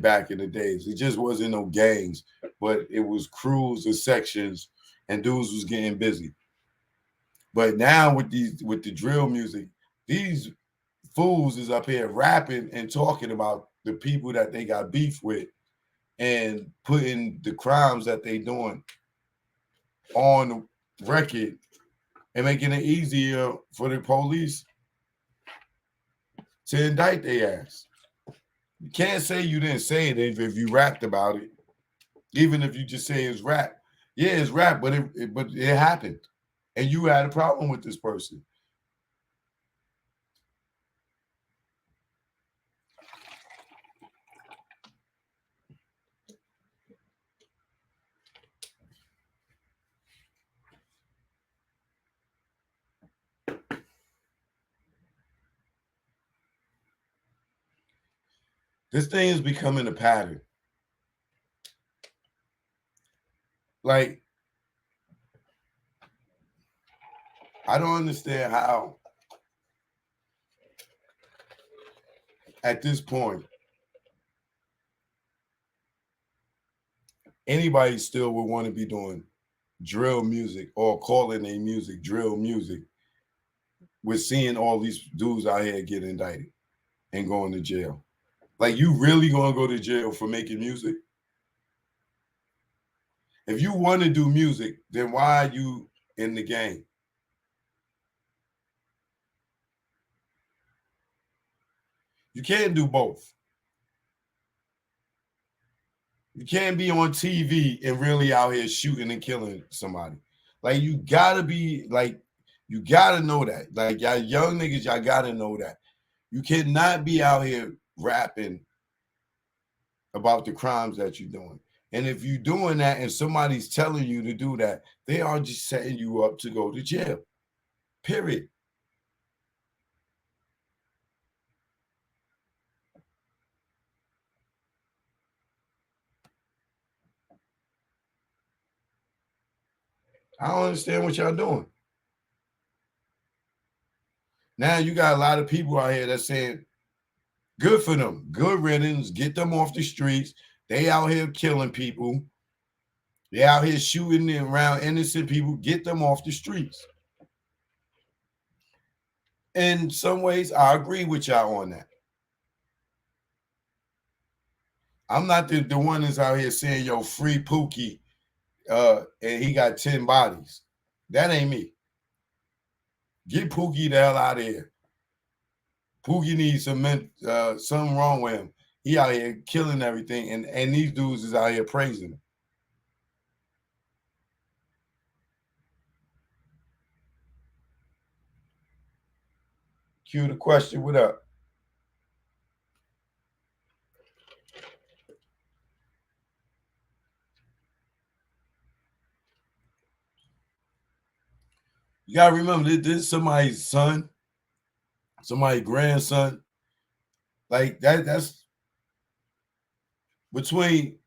back in the days. It just wasn't no gangs, but it was crews and sections, and dudes was getting busy. But now with the drill music, these fools is up here rapping and talking about the people that they got beef with and putting the crimes that they doing on record and making it easier for the police to indict their ass. You can't say you didn't say it if you rapped about it, even if you just say it's rap. Yeah, it's rap, but it happened, and you had a problem with this person. This thing is becoming a pattern. Like, I don't understand how, at this point, anybody still would want to be doing drill music or calling their music drill music with seeing all these dudes out here get indicted and going to jail. Like, you really gonna go to jail for making music? If you want to do music, then why are you in the game? You can't do both. You can't be on TV and really out here shooting and killing somebody. Like, you gotta be like, you gotta know that. Like, y'all young niggas, y'all gotta know that. You cannot be out here rapping about the crimes that you're doing. And if you're doing that and somebody's telling you to do that, they are just setting you up to go to jail. Period. I don't understand what y'all doing. Now you got a lot of people out here that's saying, good for them, good riddance, get them off the streets. They out here killing people. They out here shooting around innocent people. Get them off the streets. In some ways, I agree with y'all on that. I'm not the one that's out here saying, yo, free Pookie, and he got 10 bodies. That ain't me. Get Pookie the hell out of here. Pookie needs something wrong with him. He out here killing everything, and these dudes is out here praising him. Cue the question, what up? You gotta remember, this is somebody's son, somebody's grandson. Like, that's between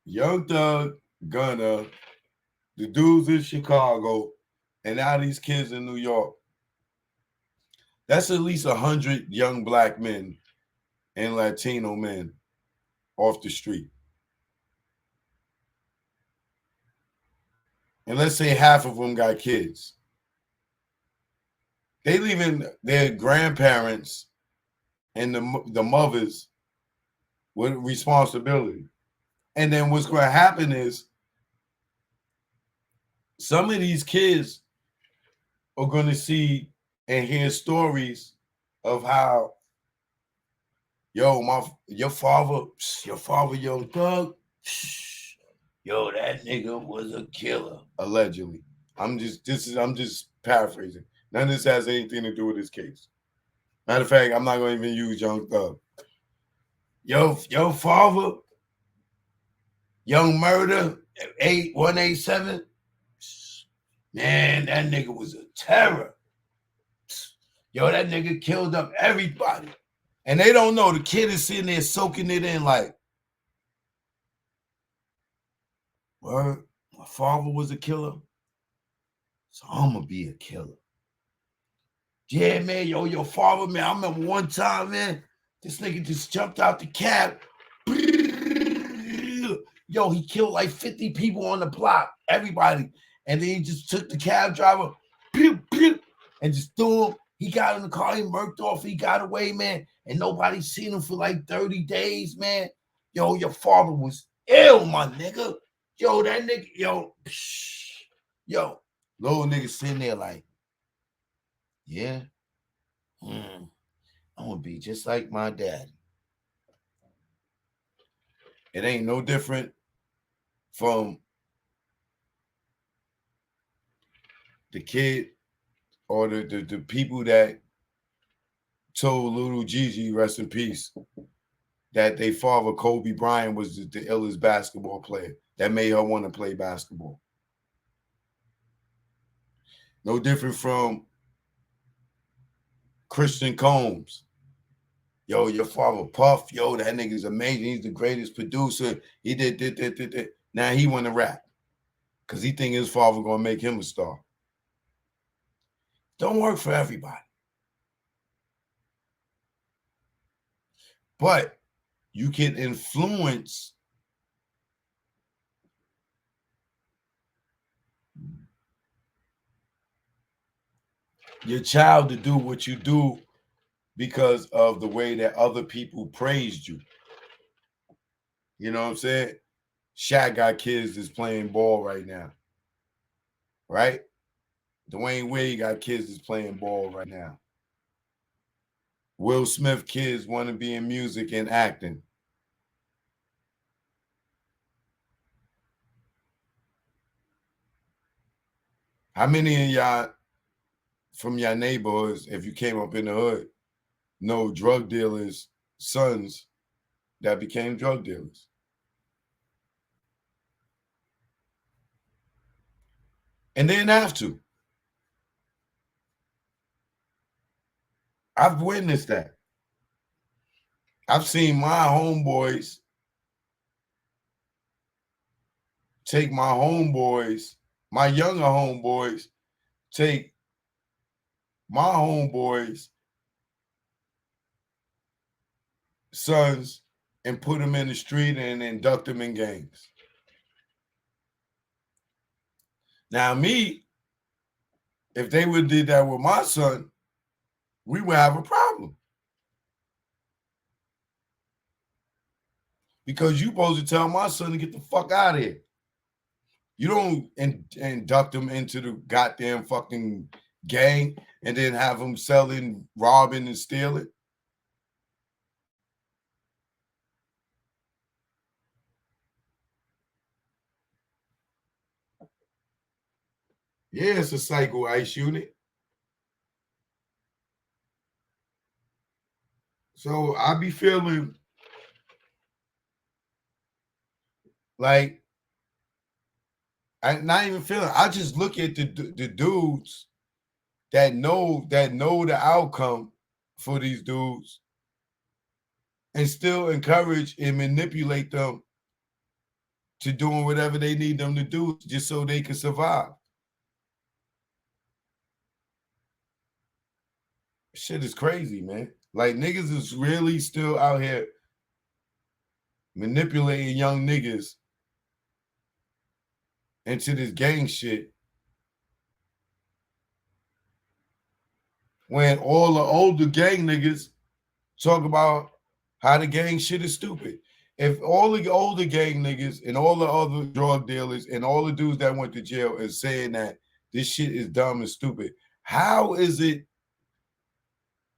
Young Thug, Gunna, the dudes in Chicago, and now these kids in New York. That's at least 100 young black men and Latino men off the street. And let's say half of them got kids. They leaving their grandparents and the mothers with responsibility. And then what's going to happen is some of these kids are going to see and hear stories of how, yo, your father, Young Thug, yo, that nigga was a killer, allegedly. I'm just paraphrasing. None of this has anything to do with this case. Matter of fact, I'm not going to even use Young Thug. Your father, Young Murder, 8187, man, that nigga was a terror. Yo, that nigga killed up everybody. And they don't know. The kid is sitting there soaking it in like, well, my father was a killer, so I'm going to be a killer. Yeah, man, yo, your father, man, I remember one time, man, this nigga just jumped out the cab. Yo, he killed like 50 people on the block, everybody. And then he just took the cab driver and just threw him. He got in the car, he murked off, he got away, man. And nobody seen him for like 30 days, man. Yo, your father was ill, my nigga. Yo, that nigga, yo, little nigga sitting there like, yeah, I'm gonna be just like my dad. It ain't no different from the kid or the people that told little Gigi, rest in peace, that they father Kobe Bryant was the illest basketball player that made her want to play basketball. No different from Christian Combs. Yo, your father Puff, yo, that nigga's amazing. He's the greatest producer. He did. Now he want to rap because he think his father gonna make him a star. Don't work for everybody. But you can influence your child to do what you do because of the way that other people praised you. You know what I'm saying? Shaq got kids that's playing ball right now. Right? Dwayne Wade got kids that's playing ball right now. Will Smith kids want to be in music and acting. How many of y'all from your neighborhoods, if you came up in the hood, know drug dealers' sons that became drug dealers? And they didn't have to. I've witnessed that. I've seen my homeboys take my homeboys, my younger homeboys, take my homeboys' sons and put them in the street and induct them in gangs. Now, me, if they would have did that with my son, we would have a problem. Because you supposed to tell my son to get the fuck out of here. You don't induct him into the goddamn fucking gang and then have him selling, robbing, and stealing. Yeah, it's a cycle, Ice Unit. So I be feeling like I'm not even feeling. I just look at the dudes that know the outcome for these dudes and still encourage and manipulate them to doing whatever they need them to do just so they can survive. Shit is crazy, man. Like, niggas is really still out here manipulating young niggas into this gang shit when all the older gang niggas talk about how the gang shit is stupid. If all the older gang niggas and all the other drug dealers and all the dudes that went to jail is saying that this shit is dumb and stupid, how is it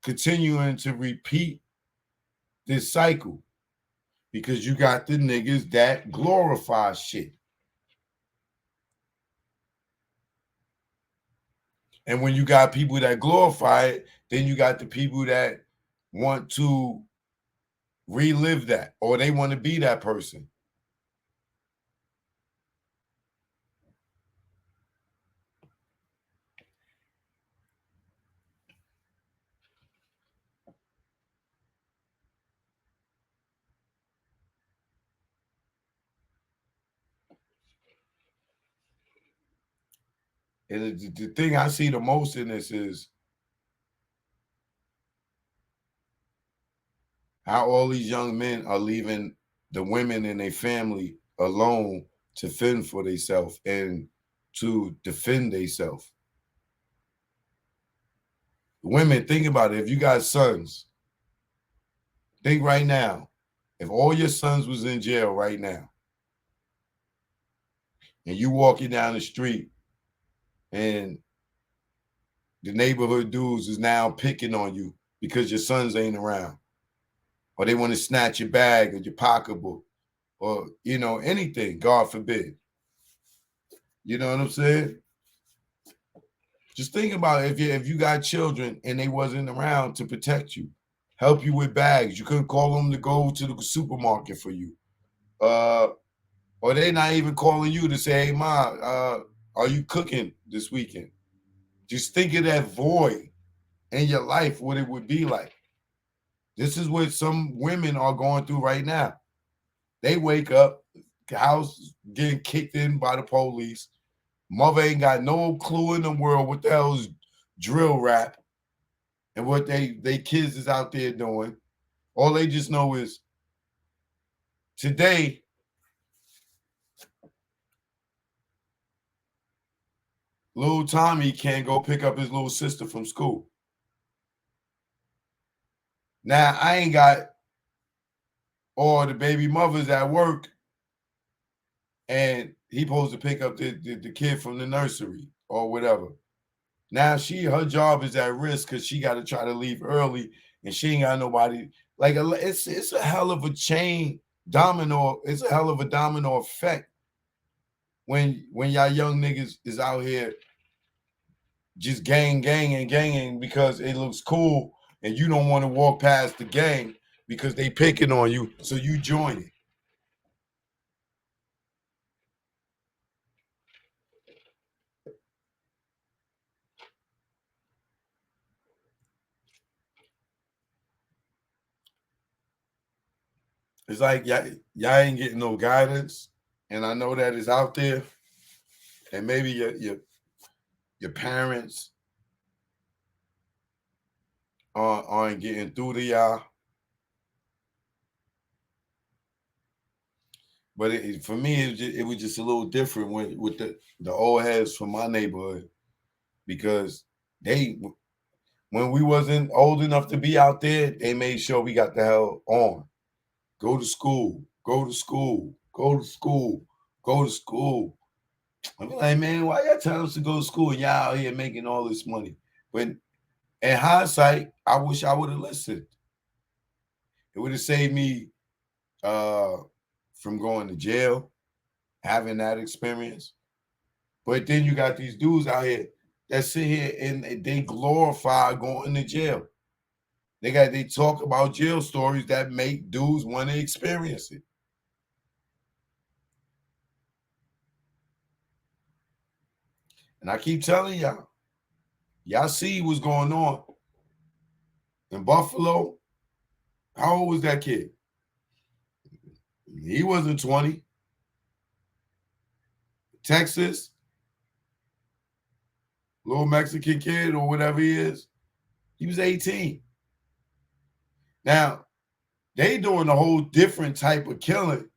continuing to repeat this cycle? Because you got the niggas that glorify shit. And when you got people that glorify it, then you got the people that want to relive that, or they want to be that person. And the thing I see the most in this is how all these young men are leaving the women in their family alone to fend for themselves and to defend themselves. Women, think about it. If you got sons, think right now, if all your sons was in jail right now, and you walking down the street and the neighborhood dudes is now picking on you because your sons ain't around, or they want to snatch your bag or your pocketbook, or anything, God forbid. You know what I'm saying? Just think about it. If you got children and they wasn't around to protect you, help you with bags, you couldn't call them to go to the supermarket for you. Or they not even calling you to say, hey, Ma, are you cooking this weekend? Just think of that void in your life, what it would be like. This is what some women are going through right now. They wake up, house getting kicked in by the police. Mother ain't got no clue in the world what the hell is drill rap and what they kids is out there doing. All they just know is today, little Tommy can't go pick up his little sister from school. Now, I ain't got all the baby mothers at work, and he supposed to pick up the kid from the nursery or whatever. Now her job is at risk because she got to try to leave early, and she ain't got nobody. Like, it's a hell of a chain domino. It's a hell of a domino effect when y'all young niggas is out here just ganging because it looks cool, and you don't want to walk past the gang because they picking on you, so you join it. It's like y'all ain't getting no guidance, and I know that it's out there, and maybe your parents aren't getting through to y'all. But for me, it was just a little different with the old heads from my neighborhood, because when we wasn't old enough to be out there, they made sure we got the hell on. Go to school, go to school, go to school, go to school. I'm like, man, why y'all telling us to go to school and y'all out here making all this money? But in hindsight, I wish I would have listened. It would have saved me from going to jail, having that experience. But then you got these dudes out here that sit here and they glorify going to jail. They talk about jail stories that make dudes want to experience it. And I keep telling y'all see what's going on in Buffalo. How old was that kid? He wasn't 20. Texas, little Mexican kid or whatever he is, he was 18. Now, they doing a whole different type of killing.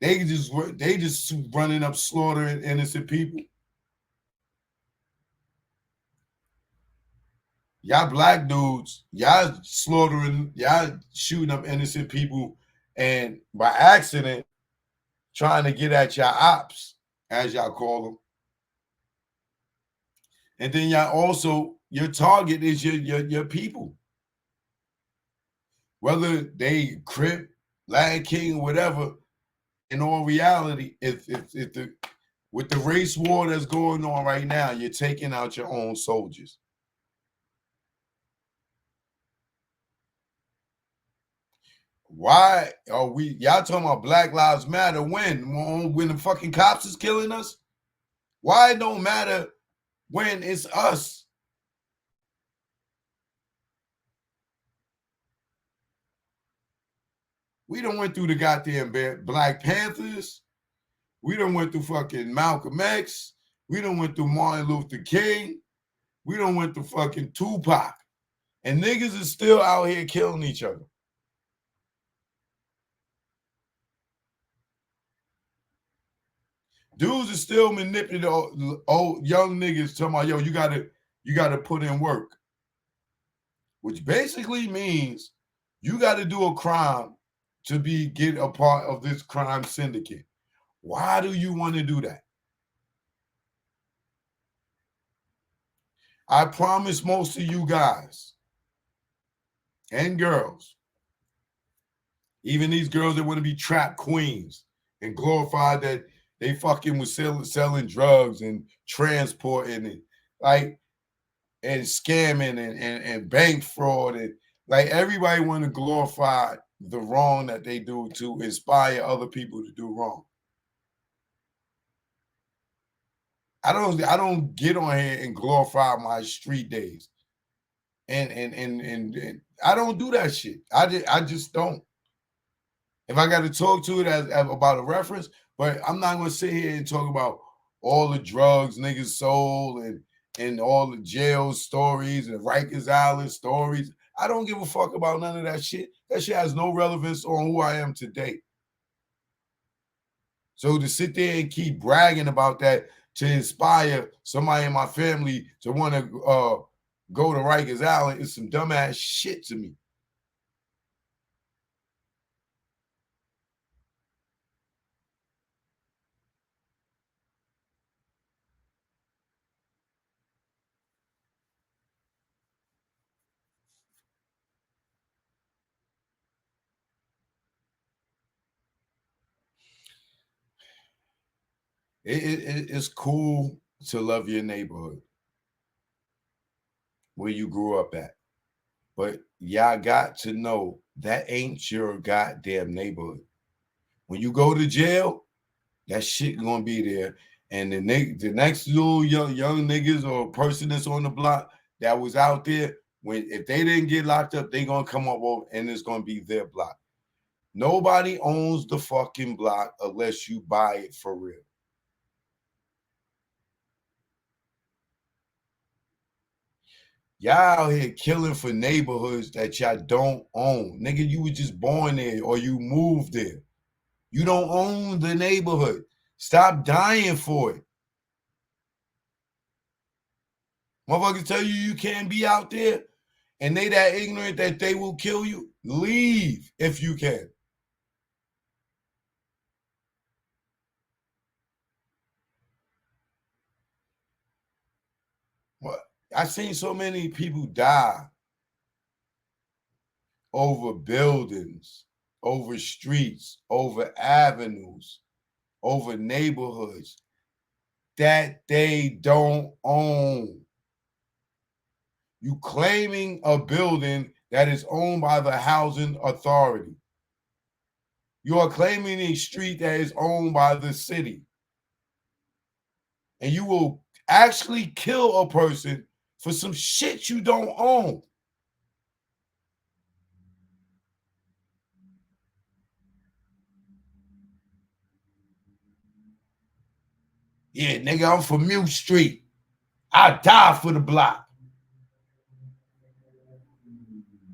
They just running up slaughtering innocent people. Y'all black dudes, y'all slaughtering, y'all shooting up innocent people, and by accident, trying to get at y'all ops, as y'all call them. And then y'all also, your target is your people. Whether they Crip, Latin King, whatever, in all reality, with the race war that's going on right now, you're taking out your own soldiers. Why are y'all talking about Black Lives Matter when the fucking cops is killing us? Why it don't matter when it's us? We done went through the goddamn Black Panthers. We done went through fucking Malcolm X. We done went through Martin Luther King. We done went through fucking Tupac. And niggas is still out here killing each other. Dudes are still manipulating old young niggas talking about, yo, you gotta put in work. Which basically means you gotta do a crime to get a part of this crime syndicate. Why do you want to do that? I promise most of you guys and girls, even these girls that want to be trap queens and glorify that they fucking was selling drugs and transporting it, like, and scamming and bank fraud, and like everybody want to glorify the wrong that they do to inspire other people to do wrong. I don't get on here and glorify my street days, and I don't do that shit. I just don't. If I got to talk to it as about a reference, but I'm not gonna sit here and talk about all the drugs niggas sold and all the jail stories and Rikers Island stories. I don't give a fuck about none of that shit. That shit has no relevance on who I am today. So to sit there and keep bragging about that to inspire somebody in my family to want to go to Rikers Island is some dumbass shit to me. It's cool to love your neighborhood where you grew up at. But y'all got to know that ain't your goddamn neighborhood. When you go to jail, that shit gonna be there. And the next little young niggas or person that's on the block that was out there, if they didn't get locked up, they gonna come up over and it's gonna be their block. Nobody owns the fucking block unless you buy it for real. Y'all out here killing for neighborhoods that y'all don't own. Nigga, you were just born there or you moved there. You don't own the neighborhood. Stop dying for it. Motherfuckers tell you can't be out there and they that ignorant that they will kill you. Leave if you can. What? I've seen so many people die over buildings, over streets, over avenues, over neighborhoods that they don't own. You claiming a building that is owned by the housing authority. You are claiming a street that is owned by the city. And you will actually kill a person for some shit you don't own. Yeah, nigga, I'm from Mute Street. I die for the block.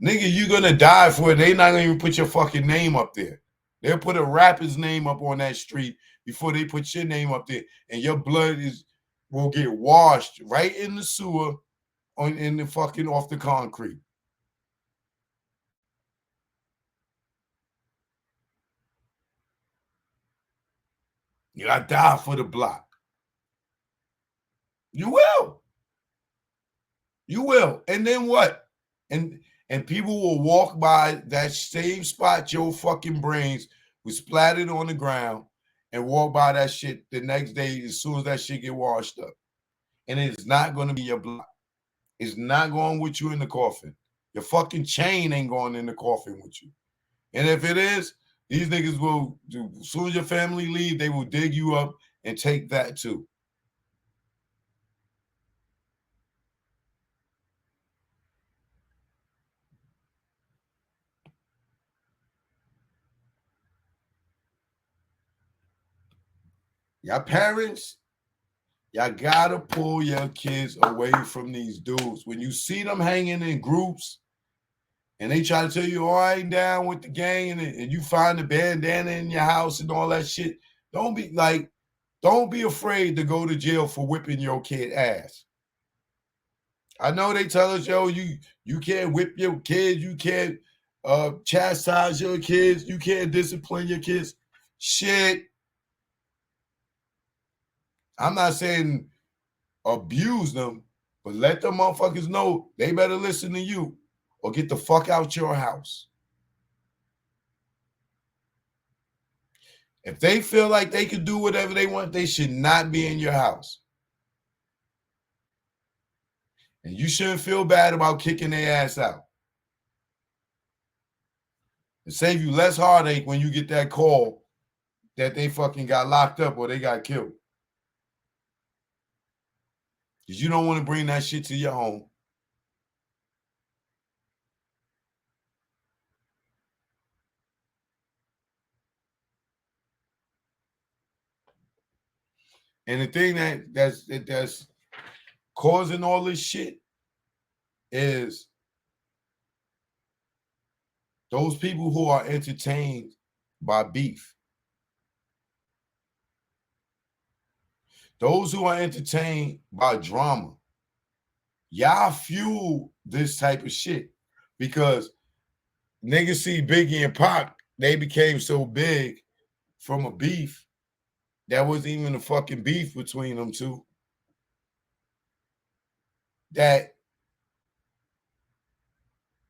Nigga, you gonna die for it. They not gonna even put your fucking name up there. They'll put a rapper's name up on that street before they put your name up there. And your blood will get washed right in the sewer in the fucking off the concrete. You gotta die for the block. You will. You will. And then what? And people will walk by that same spot your fucking brains was splattered on the ground and walk by that shit the next day as soon as that shit get washed up. And it's not going to be your block. It's not going with you in the coffin. Your fucking chain ain't going in the coffin with you. And if it is, these niggas will, as soon as your family leave, they will dig you up and take that too. Y'all parents, y'all gotta pull your kids away from these dudes. When you see them hanging in groups and they try to tell you, oh, I ain't down with the gang, and you find the bandana in your house and all that shit, don't be afraid to go to jail for whipping your kid ass. I know they tell us, yo, you can't whip your kids, you can't chastise your kids, you can't discipline your kids. Shit. I'm not saying abuse them, but let the motherfuckers know they better listen to you or get the fuck out your house. If they feel like they can do whatever they want, they should not be in your house. And you shouldn't feel bad about kicking their ass out. It save you less heartache when you get that call that they fucking got locked up or they got killed. Because you don't want to bring that shit to your home. And the thing that's causing all this shit is those people who are entertained by beef. Those who are entertained by drama. Y'all fuel this type of shit because niggas see Biggie and Pac, they became so big from a beef that wasn't even a fucking beef between them two. That,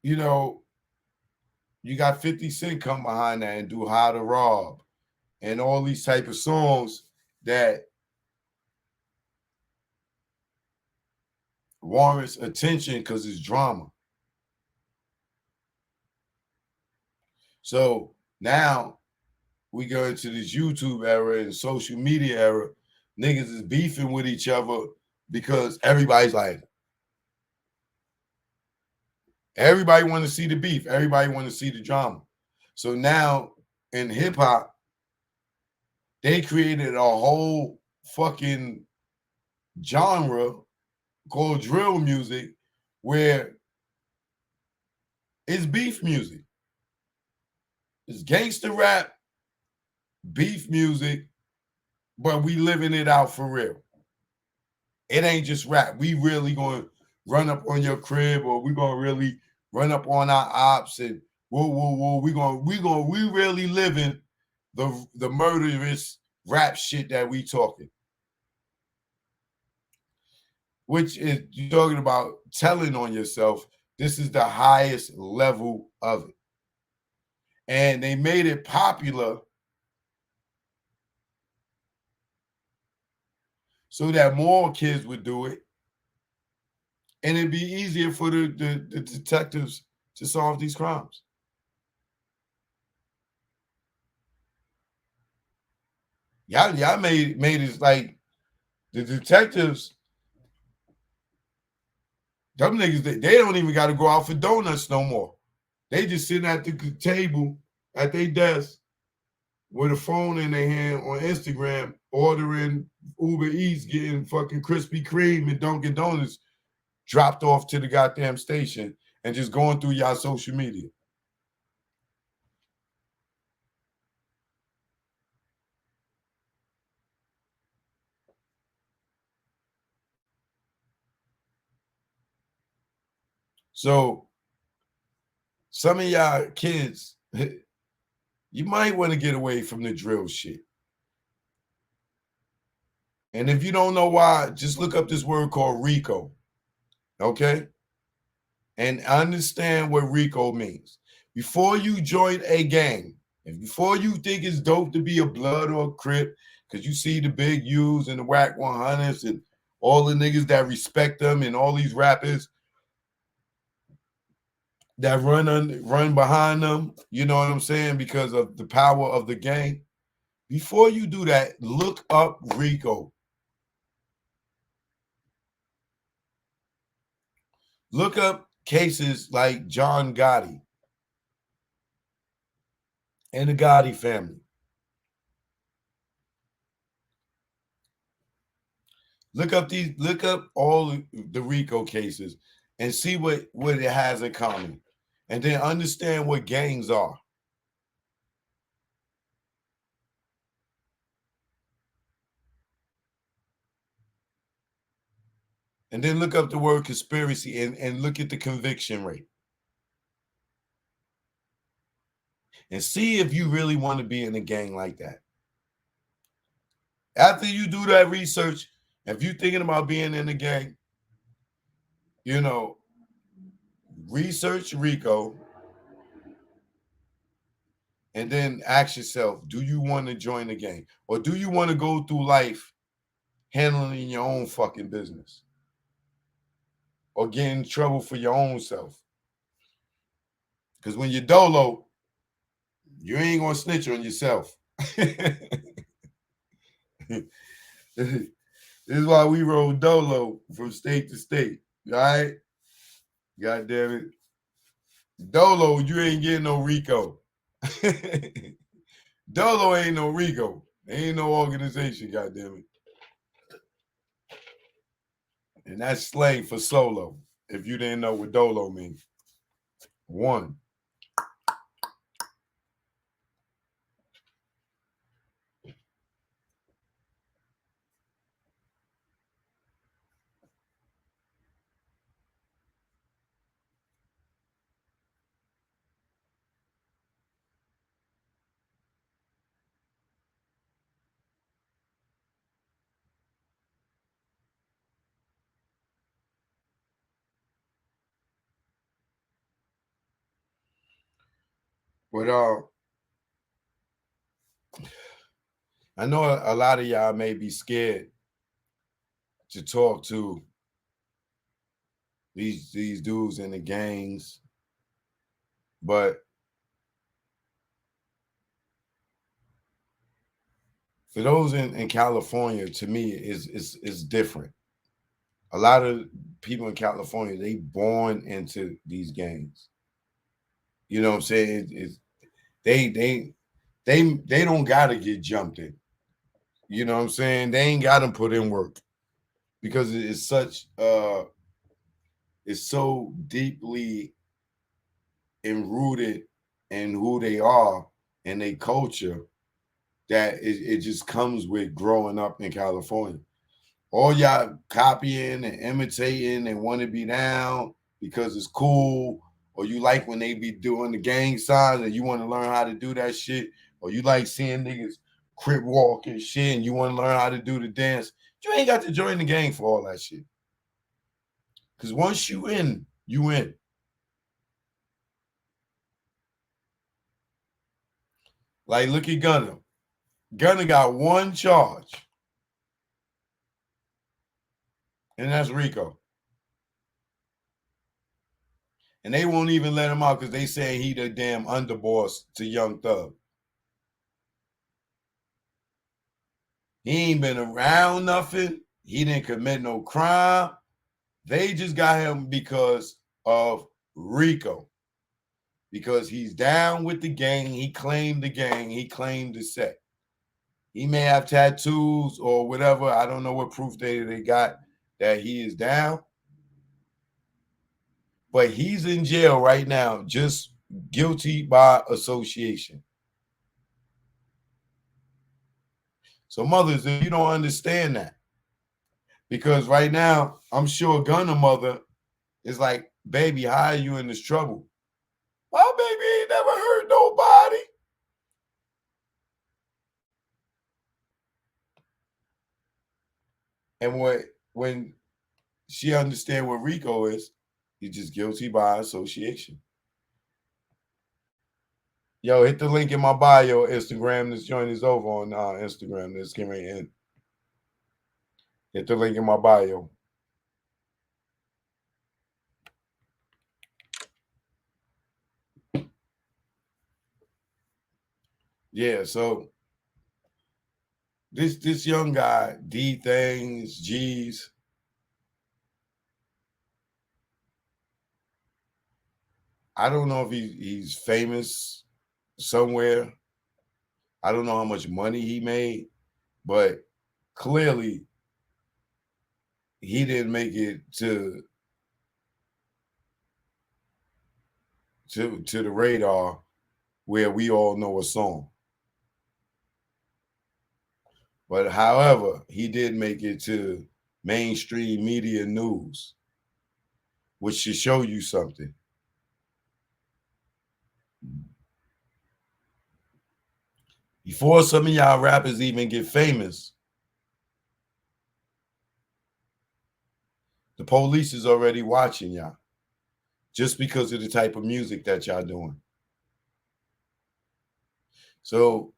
you know, you got 50 Cent come behind that and do How to Rob and all these type of songs that warrants attention because it's drama. So now we go into this YouTube era and social media era. Niggas is beefing with each other because everybody's like, everybody want to see the beef. Everybody want to see the drama. So now in hip hop, they created a whole fucking genre called drill music where it's beef music. It's gangster rap, beef music, but we living it out for real. It ain't just rap. We really going to run up on your crib, or we going to really run up on our ops and whoa, whoa, whoa. We really living the murderous rap shit that we talking. Which is, you're talking about telling on yourself. This is the highest level of it. And they made it popular so that more kids would do it. And it'd be easier for the detectives to solve these crimes. Y'all made it like the detectives, them niggas, they don't even got to go out for donuts no more. They just sitting at the table at their desk with a phone in their hand on Instagram, ordering Uber Eats, getting fucking Krispy Kreme and Dunkin' Donuts dropped off to the goddamn station and just going through y'all social media. So some of y'all kids, you might want to get away from the drill shit. And if you don't know why, just look up this word called RICO. Okay? And understand what RICO means. Before you join a gang, and before you think it's dope to be a blood or a crip, because you see the big U's and the whack 100s and all the niggas that respect them and all these rappers that run behind them, you know what I'm saying, because of the power of the gang. Before you do that, look up RICO. Look up cases like John Gotti and the Gotti family. Look up all the RICO cases and see what it has in common. And then understand what gangs are. And then look up the word conspiracy and look at the conviction rate. And see if you really want to be in a gang like that. After you do that research, if you're thinking about being in the gang, you know, research RICO and then ask yourself, do you want to join the gang? Or do you want to go through life handling your own fucking business? Or get in trouble for your own self? Because when you're dolo, you ain't going to snitch on yourself. This is why we roll dolo from state to state. All right? God damn it. Dolo, you ain't getting no RICO. Dolo ain't no RICO. Ain't no organization, God damn it. And that's slang for solo. If you didn't know what dolo means. One. But I know a lot of y'all may be scared to talk to these dudes in the gangs, but for those in California, to me, is different. A lot of people in California, they born into these gangs. You know what I'm saying? They don't gotta get jumped in. You know what I'm saying? They ain't gotta put in work because it's such it's so deeply enrooted in who they are and their culture that it just comes with growing up in California. All y'all copying and imitating and want to be down because it's cool, or you like when they be doing the gang signs and you want to learn how to do that shit, or you like seeing niggas crip walk and shit and you want to learn how to do the dance. You ain't got to join the gang for all that shit. Because once you in, you in. Like, look at Gunner. Gunner got one charge, and that's RICO. And they won't even let him out because they say he the damn underboss to Young Thug. He ain't been around nothing. He didn't commit no crime. They just got him because of RICO. Because he's down with the gang. He claimed the gang. He claimed the set. He may have tattoos or whatever. I don't know what proof they got that he is down. But he's in jail right now, just guilty by association. So, mothers, if you don't understand that, because right now, I'm sure Gunner mother is like, baby, how are you in this trouble? My baby ain't never hurt nobody. And when she understand what RICO is, he's just guilty by association. Yo, hit the link in my bio, Instagram. This joint is over on Instagram. This can end. Hit the link in my bio. Yeah, so this young guy, D things, G's. I don't know if he's famous somewhere. I don't know how much money he made, but clearly he didn't make it to the radar where we all know a song. But however, he did make it to mainstream media news, which should show you something. Before some of y'all rappers even get famous, The police is already watching y'all just because of the type of music that y'all doing. So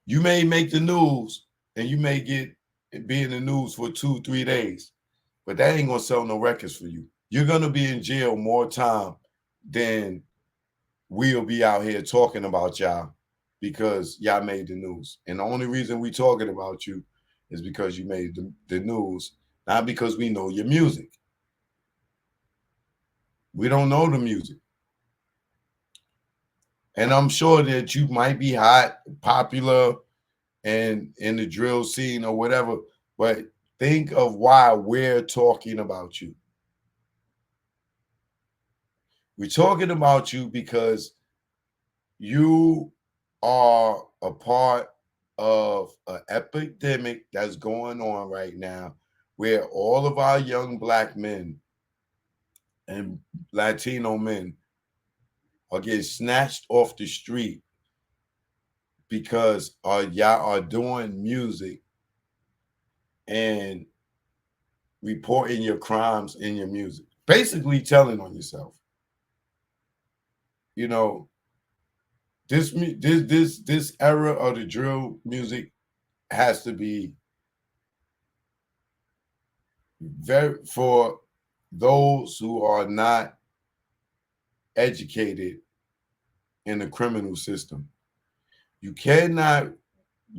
you may make the news and you may be in the news for 2-3 days, but that ain't gonna sell no records for you. You're gonna be in jail more time than we'll be out here talking about y'all because y'all made the news. And the only reason we talking about you is because you made the news, not because we know your music. We don't know the music. And I'm sure that you might be hot, popular, and in the drill scene or whatever, but think of why we're talking about you. We're talking about you because you are a part of an epidemic that's going on right now where all of our young Black men and Latino men are getting snatched off the street because y'all are doing music and reporting your crimes in your music, basically telling on yourself. You know, this era of the drill music has to be very for those who are not educated in the criminal system. You cannot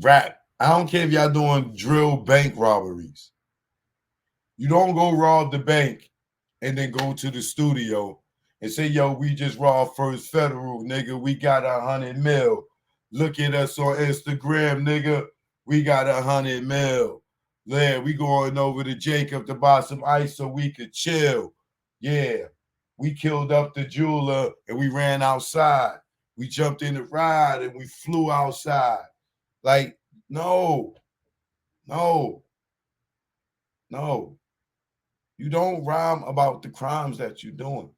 rap. I don't care if y'all doing drill bank robberies. You don't go rob the bank and then go to the studio and say, yo, we just robbed First Federal, nigga. We got 100 mil. Look at us on Instagram, nigga. We got 100 mil. Yeah, we going over to Jacob to buy some ice so we could chill. Yeah, we killed up the jeweler and we ran outside. We jumped in the ride and we flew outside. Like, no, no, no. You don't rhyme about the crimes that you're doing.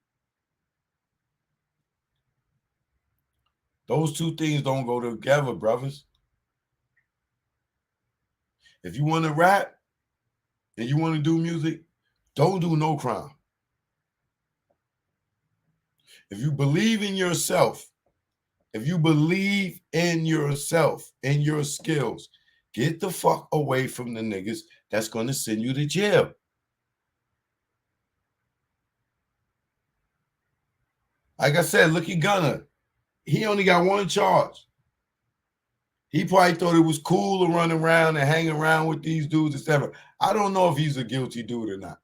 Those two things don't go together, brothers. If you want to rap and you want to do music, don't do no crime. If you believe in yourself, if you believe in yourself and your skills, get the fuck away from the niggas that's going to send you to jail. Like I said, look at Gunna. He only got one charge. He probably thought it was cool to run around and hang around with these dudes, etc. I don't know if he's a guilty dude or not.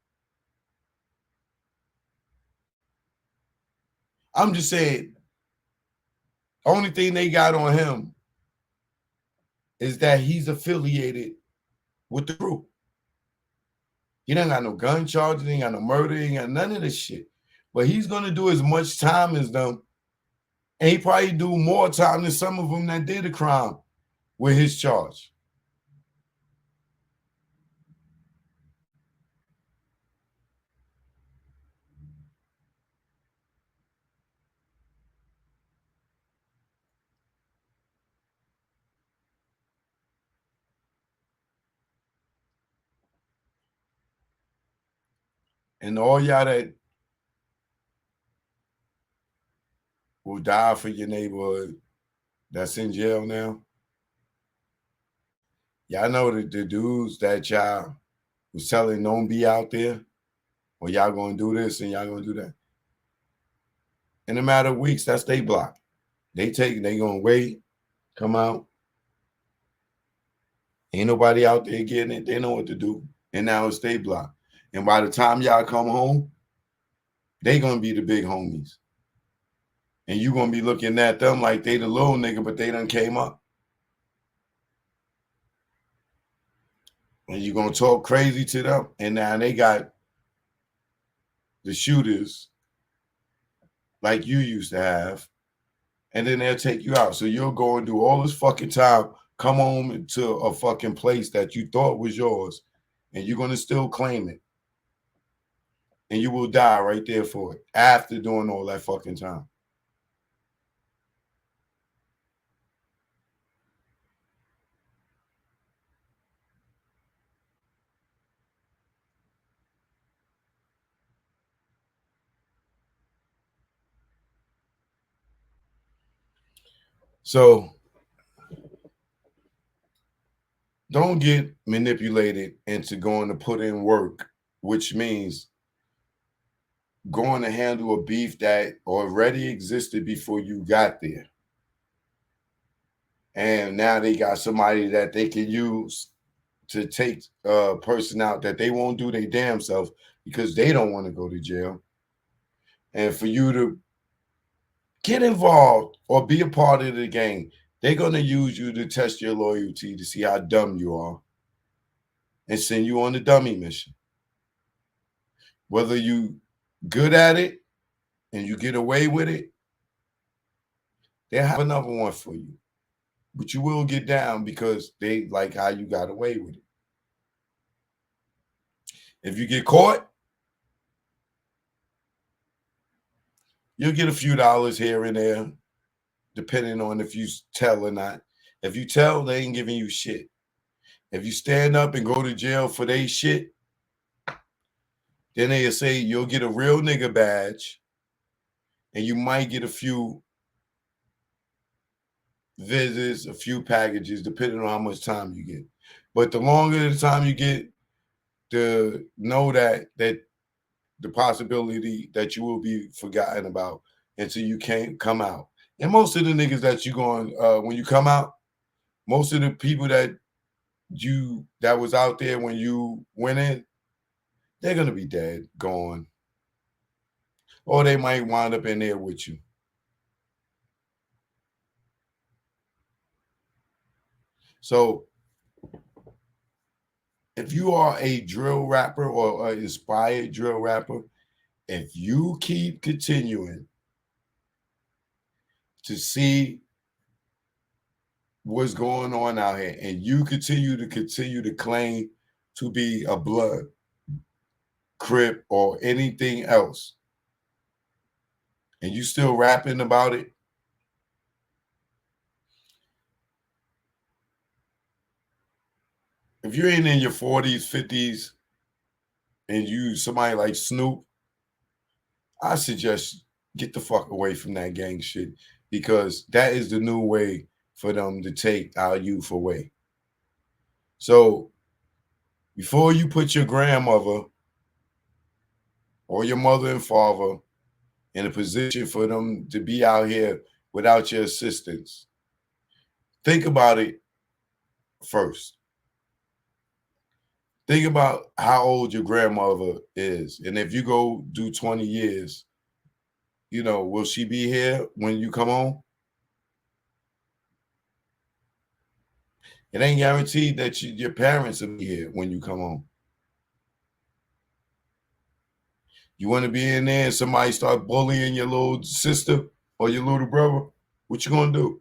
I'm just saying, only thing they got on him is that he's affiliated with the crew. He ain't got no gun charges, he ain't got no murder, he ain't got none of this shit. But he's gonna do as much time as them, and he probably do more time than some of them that did a crime with his charge. And all y'all that will die for your neighborhood that's in jail now, y'all know that the dudes that y'all was telling don't be out there, or y'all gonna do this and y'all gonna do that. In a matter of weeks, that's they block. They gonna wait, come out. Ain't nobody out there getting it. They know what to do. And now it's they block. And by the time y'all come home, they gonna be the big homies. And you gonna be looking at them like they the little nigga, but they done came up. And you gonna talk crazy to them. And now they got the shooters like you used to have. And then they'll take you out. So you'll go and do all this fucking time, come home to a fucking place that you thought was yours, and you're gonna still claim it. And you will die right there for it after doing all that fucking time. So don't get manipulated into going to put in work, which means going to handle a beef that already existed before you got there. And now they got somebody that they can use to take a person out that they won't do their damn self because they don't want to go to jail. And for you to get involved or be a part of the game, they're going to use you to test your loyalty to see how dumb you are and send you on the dummy mission. Whether you good at it and you get away with it, they'll have another one for you. But you will get down because they like how you got away with it. If you get caught, you'll get a few dollars here and there, depending on if you tell or not. If you tell, they ain't giving you shit. If you stand up and go to jail for they shit, then they'll say you'll get a real nigga badge and you might get a few visits, a few packages, depending on how much time you get. But the longer the time you get, to know that the possibility that you will be forgotten about until you can't come out. And most of the niggas that you going when you come out, most of the people that was out there when you went in, they're gonna be dead, gone, or they might wind up in there with you. So if you are a drill rapper or an inspired drill rapper, if you keep continuing to see what's going on out here and you continue to claim to be a blood, Crip, or anything else, and you still rapping about it, if you're in your 40s, 50s, and you somebody like Snoop, I suggest get the fuck away from that gang shit because that is the new way for them to take our youth away. So before you put your grandmother or your mother and father in a position for them to be out here without your assistance, think about it first. Think about how old your grandmother is. And if you go do 20 years, will she be here when you come home? It ain't guaranteed that your parents will be here when you come home. You want to be in there and somebody start bullying your little sister or your little brother, what you gonna do?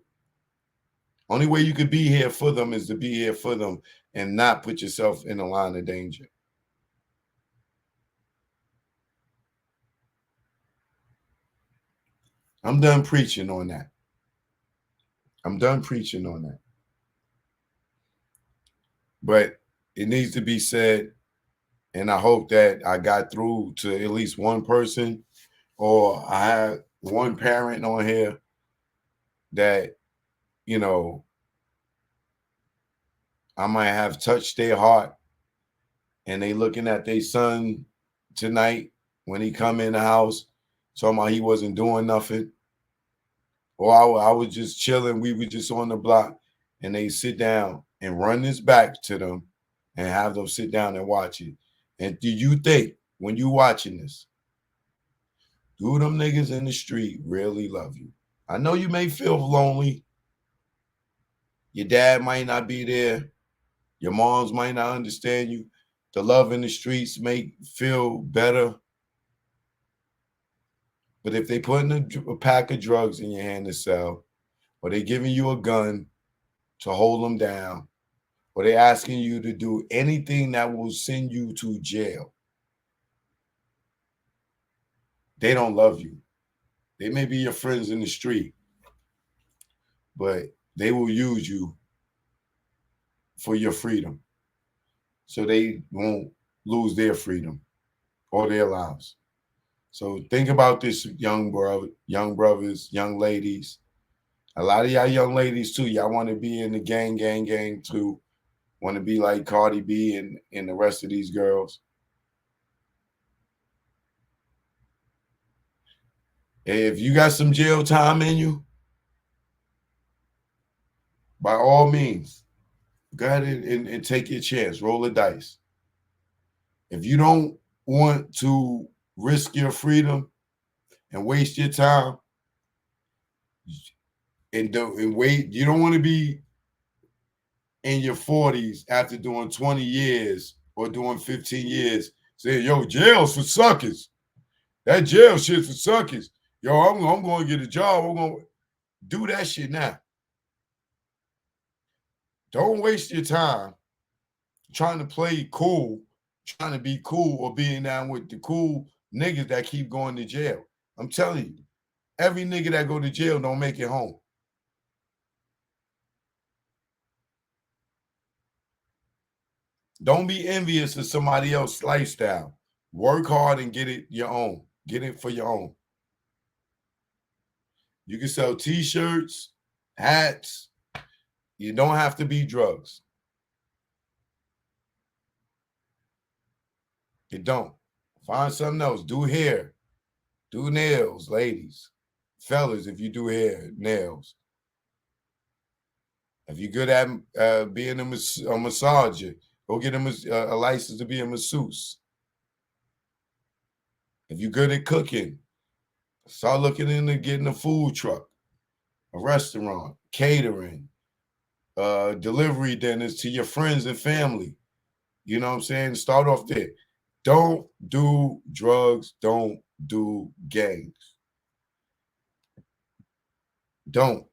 Only way you could be here for them is to be here for them and not put yourself in a line of danger. I'm done preaching on that. I'm done preaching on that. But it needs to be said, and I hope that I got through to at least one person, or I had one parent on here that, I might have touched their heart and they looking at their son tonight when he come in the house, talking about he wasn't doing nothing. Or I was just chilling. We were just on the block and they sit down and run this back to them and have them sit down and watch it. And do you think when you watching this, do them niggas in the street really love you? I know you may feel lonely. Your dad might not be there. Your moms might not understand you. The love in the streets may feel better. But if they putting a pack of drugs in your hand to sell, or they giving you a gun to hold them down, or they asking you to do anything that will send you to jail, they don't love you. They may be your friends in the street, but they will use you for your freedom so they won't lose their freedom or their lives. So think about this, young brothers, young ladies. A lot of y'all young ladies too, y'all want to be in the gang too. Want to be like Cardi B and the rest of these girls. If you got some jail time in you, by all means, go ahead and take your chance. Roll the dice. If you don't want to risk your freedom and waste your time and wait, you don't want to be in your 40s after doing 20 years or doing 15 years saying, yo, jail's for suckers. That jail shit's for suckers. Yo, I'm going to get a job. I'm going to do that shit now. Don't waste your time trying to play cool, trying to be cool or being down with the cool niggas that keep going to jail. I'm telling you, every nigga that go to jail don't make it home. Don't be envious of somebody else's lifestyle. Work hard and get it your own. Get it for your own. You can sell t-shirts, hats. You don't have to be drugs. You don't. Find something else. Do hair. Do nails, ladies. Fellas, if you do hair, nails. If you're good at being a massager, go get a license to be a masseuse. If you're good at cooking, start looking into getting a food truck, a restaurant, catering, delivery dinners to your friends and family. You know what I'm saying? Start off there. Don't do drugs. Don't do gangs. Don't.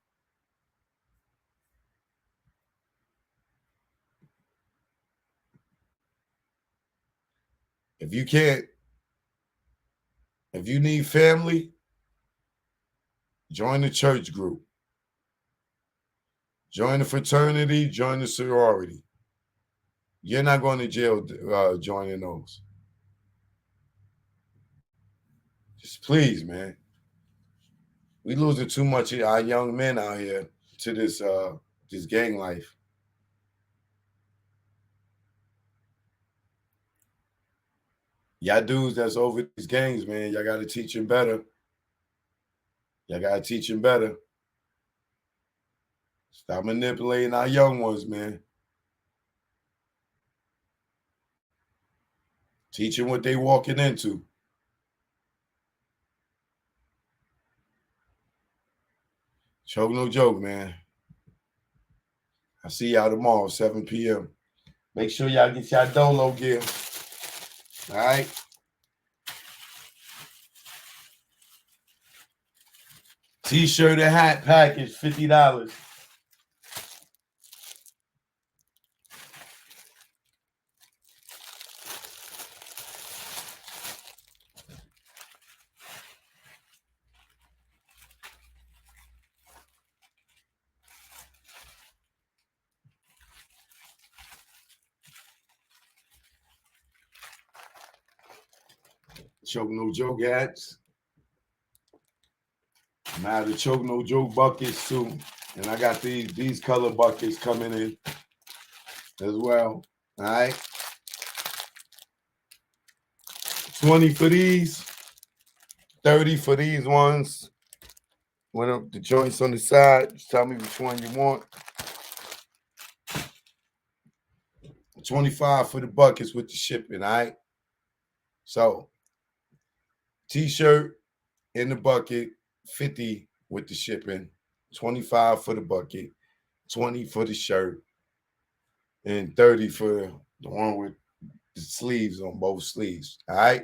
If you can't, if you need family, join the church group. Join the fraternity, join the sorority. You're not going to jail joining those. Just please, man. We losing too much of our young men out here to this gang life. Y'all dudes that's over these gangs, man, y'all got to teach them better. Y'all got to teach them better. Stop manipulating our young ones, man. Teach them what they walking into. Choke no joke, man. I'll see y'all tomorrow, 7 p.m. Make sure y'all get y'all dolo gear. All right? T-shirt and hat package, $50. Choke no joke hats. I'm out of choke no joke buckets too. And I got these color buckets coming in as well. All right. 20 for these, 30 for these ones. Went up the joints on the side. Just tell me which one you want. 25 for the buckets with the shipping, all right? So, t-shirt in the bucket, 50 with the shipping, 25 for the bucket, 20 for the shirt, and 30 for the one with the sleeves on both sleeves, all right?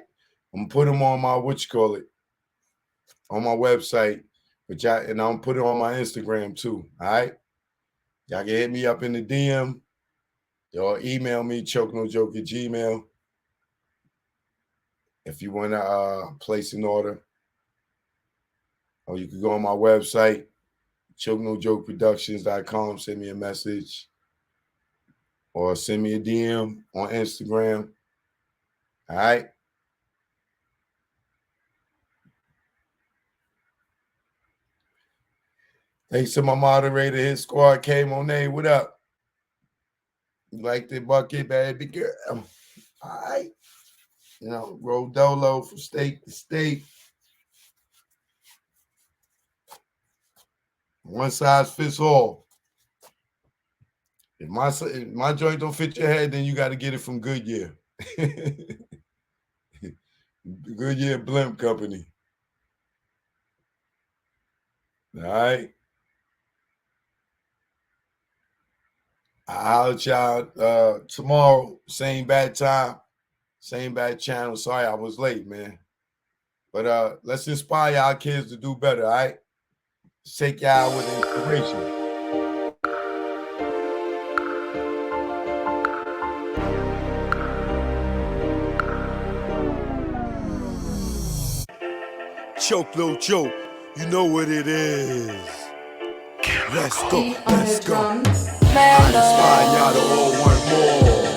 I'm going to put them on my, on my website, and I'm going to put it on my Instagram too, all right? Y'all can hit me up in the DM or email me, chokenojoke@gmail.com. If you want to place an order, or you can go on my website, chokenojokeproductions.com, send me a message, or send me a DM on Instagram. All right. Thanks to my moderator, his squad came on there. What up? You like the bucket, baby girl? All right. You know, roll dolo from state to state. One size fits all. If my joint don't fit your head, then you got to get it from Goodyear. Goodyear Blimp Company. All right. I'll holler at y'all tomorrow. Same bad time, same bad channel. Sorry I was late, man. But let's inspire y'all kids to do better, all right? Take y'all with inspiration. Choke, no joke, you know what it is. Let's go, let's go. I inspire y'all to all want more.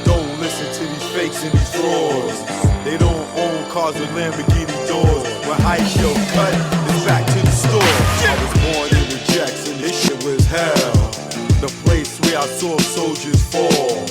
Don't listen to these fakes and these frauds. They don't own cars with Lamborghini doors. When high show cut, it's back to the store. I was born in the Jackson, this shit was hell. The place where I saw soldiers fall.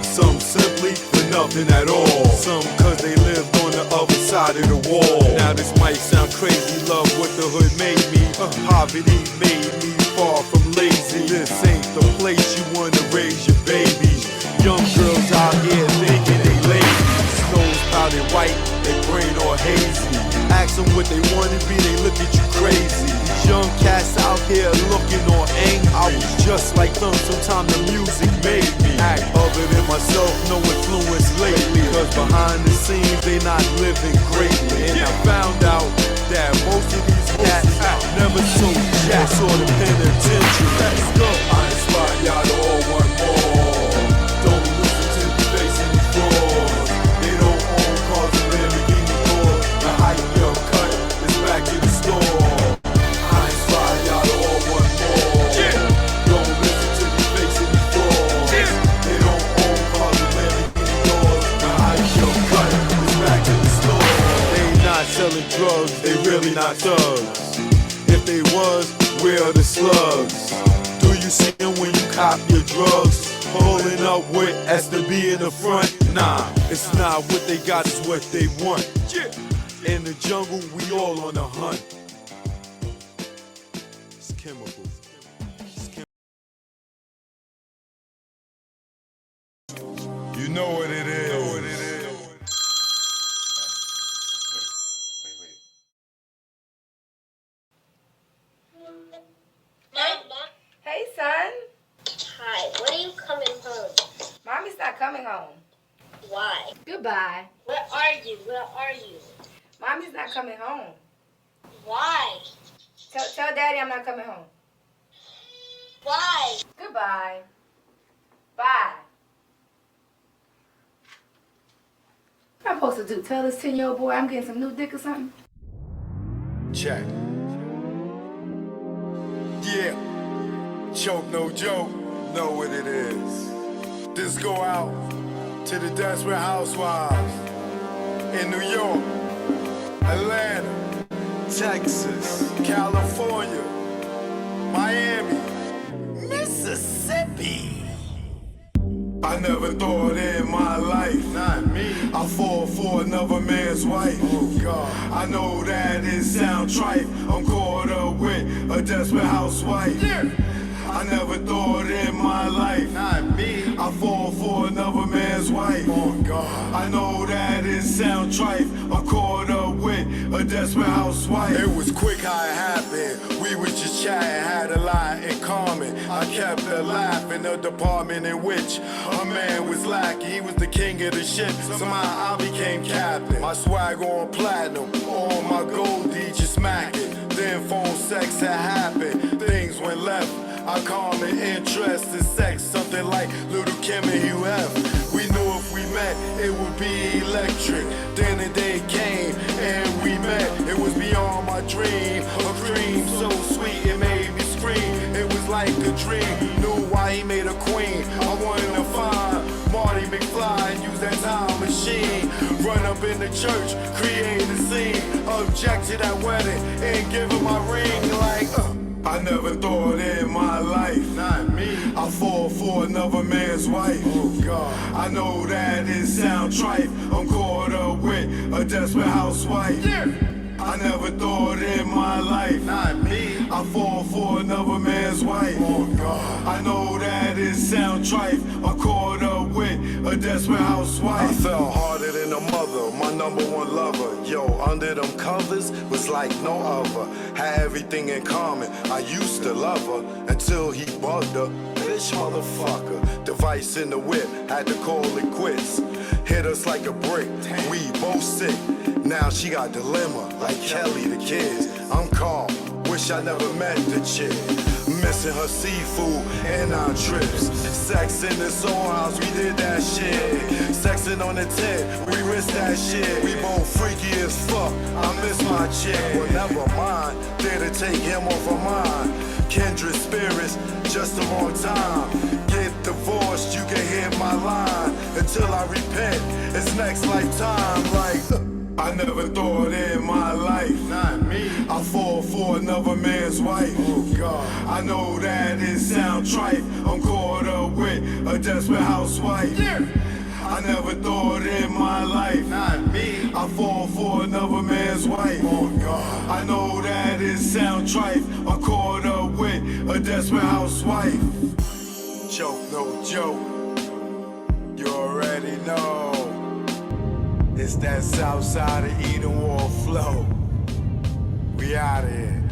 Some simply for nothing at all. Some cause they lived on the other side of the wall. Now this might sound crazy, love what the hood made me. Poverty made me far from lazy. This ain't the place you wanna raise your babies. Young girls out here thinking they lazy. Nose powdered white, they brain all hazy. Ask them what they wanna be, they look at you crazy. These young cats out here looking all angry. I was just like them, sometimes the music made me act other than myself, no influence lately. Cause behind the scenes, they not living greatly. And I found out that most of these cats never so jack or the penitentiary. Let's go. I inspire y'all to all want more. Don't listen to the face and the frauds. They don't own cars and Lamborghini doors. The hype young cut is back to the store. I inspire y'all to all want more. Don't listen to the face and the frauds. They don't own cars and Lamborghini doors. The hype young cut is back to the store. They not selling drugs, they really not thugs. If they was, where are the slugs? Do you see them when you cop your drugs? Holding up with S to B in the front? Nah, it's not what they got, it's what they want. In the jungle, we all on the hunt. It's chemical. You know what it is. Hey, son. Hi, when are you coming home? Mommy's not coming home. Why? Goodbye. Where are you? Where are you? Mommy's not coming home. Why? Tell Daddy I'm not coming home. Why? Goodbye. Bye. What am I supposed to do? Tell this 10-year-old boy I'm getting some new dick or something? Check. Yeah. Choke, no joke. Know what it is. This go out to the desperate housewives in New York, Atlanta, Texas, California, Miami, Mississippi. I never thought in my life, not me, I fall for another man's wife. Oh God, I know that it sound trite. I'm caught up with a desperate housewife. Yeah. I never thought in my life, not me, I fall for another man's wife. Oh God, I know that it sound trite. I'm caught up with a desperate housewife. It was quick how it happened. We was just chatting, had a lot in common. I kept her laugh in the department in which a man was lacking. He was the king of the ship. Somehow I became captain. My swag on platinum, all my goldie just smacking. Then phone sex had happened. Things went left. Our common interest in sex, something like Little Kim and Hugh F. We knew if we met, it would be electric. Then the day came and we met. It was beyond my dream, a dream so sweet it made me scream. It was like a dream. Knew why he made a queen. I wanted to find Marty McFly and use that time machine. Run up in the church, create a scene. Object to that wedding and give him my ring like. I I never thought in my life, Not me. I fall for another man's wife. Oh God. I know that it sound trite. I'm caught up with a desperate housewife. I never thought in my life, Not me. I fall for another man's wife. Oh God. I know that it sound trite. I'm caught up with a desperate housewife. I fell harder than a mother, my number one lover. Yo, under them covers was like no other. Had everything in common. I used to love her until he bugged her. Bitch, motherfucker. Device in the whip, had to call it quits. Hit us like a brick, we both sick. Now she got dilemma, like Kelly the kids. I'm calm, wish I never met the chick. Missing her seafood and our trips. Sex in the soul house, we did that shit. Sexing on the tent, we risked that shit. We both freaky as fuck, I miss my chick. Well, never mind, there to take him off of mine. Kindred spirits, just the wrong time. Get divorced, you can hear my line. Until I repent, it's next lifetime. Like, I never thought in my life, Not me. I fall for another man's wife. Oh God. I know that it sound trite. I'm caught up with a desperate housewife. I never thought in my life, Not me. I fall for another man's wife. Oh God. I know that it sound trite. I'm caught up with a desperate housewife. Joke, no joke. You already know. It's that south side of Eden Wall flow. We out of here.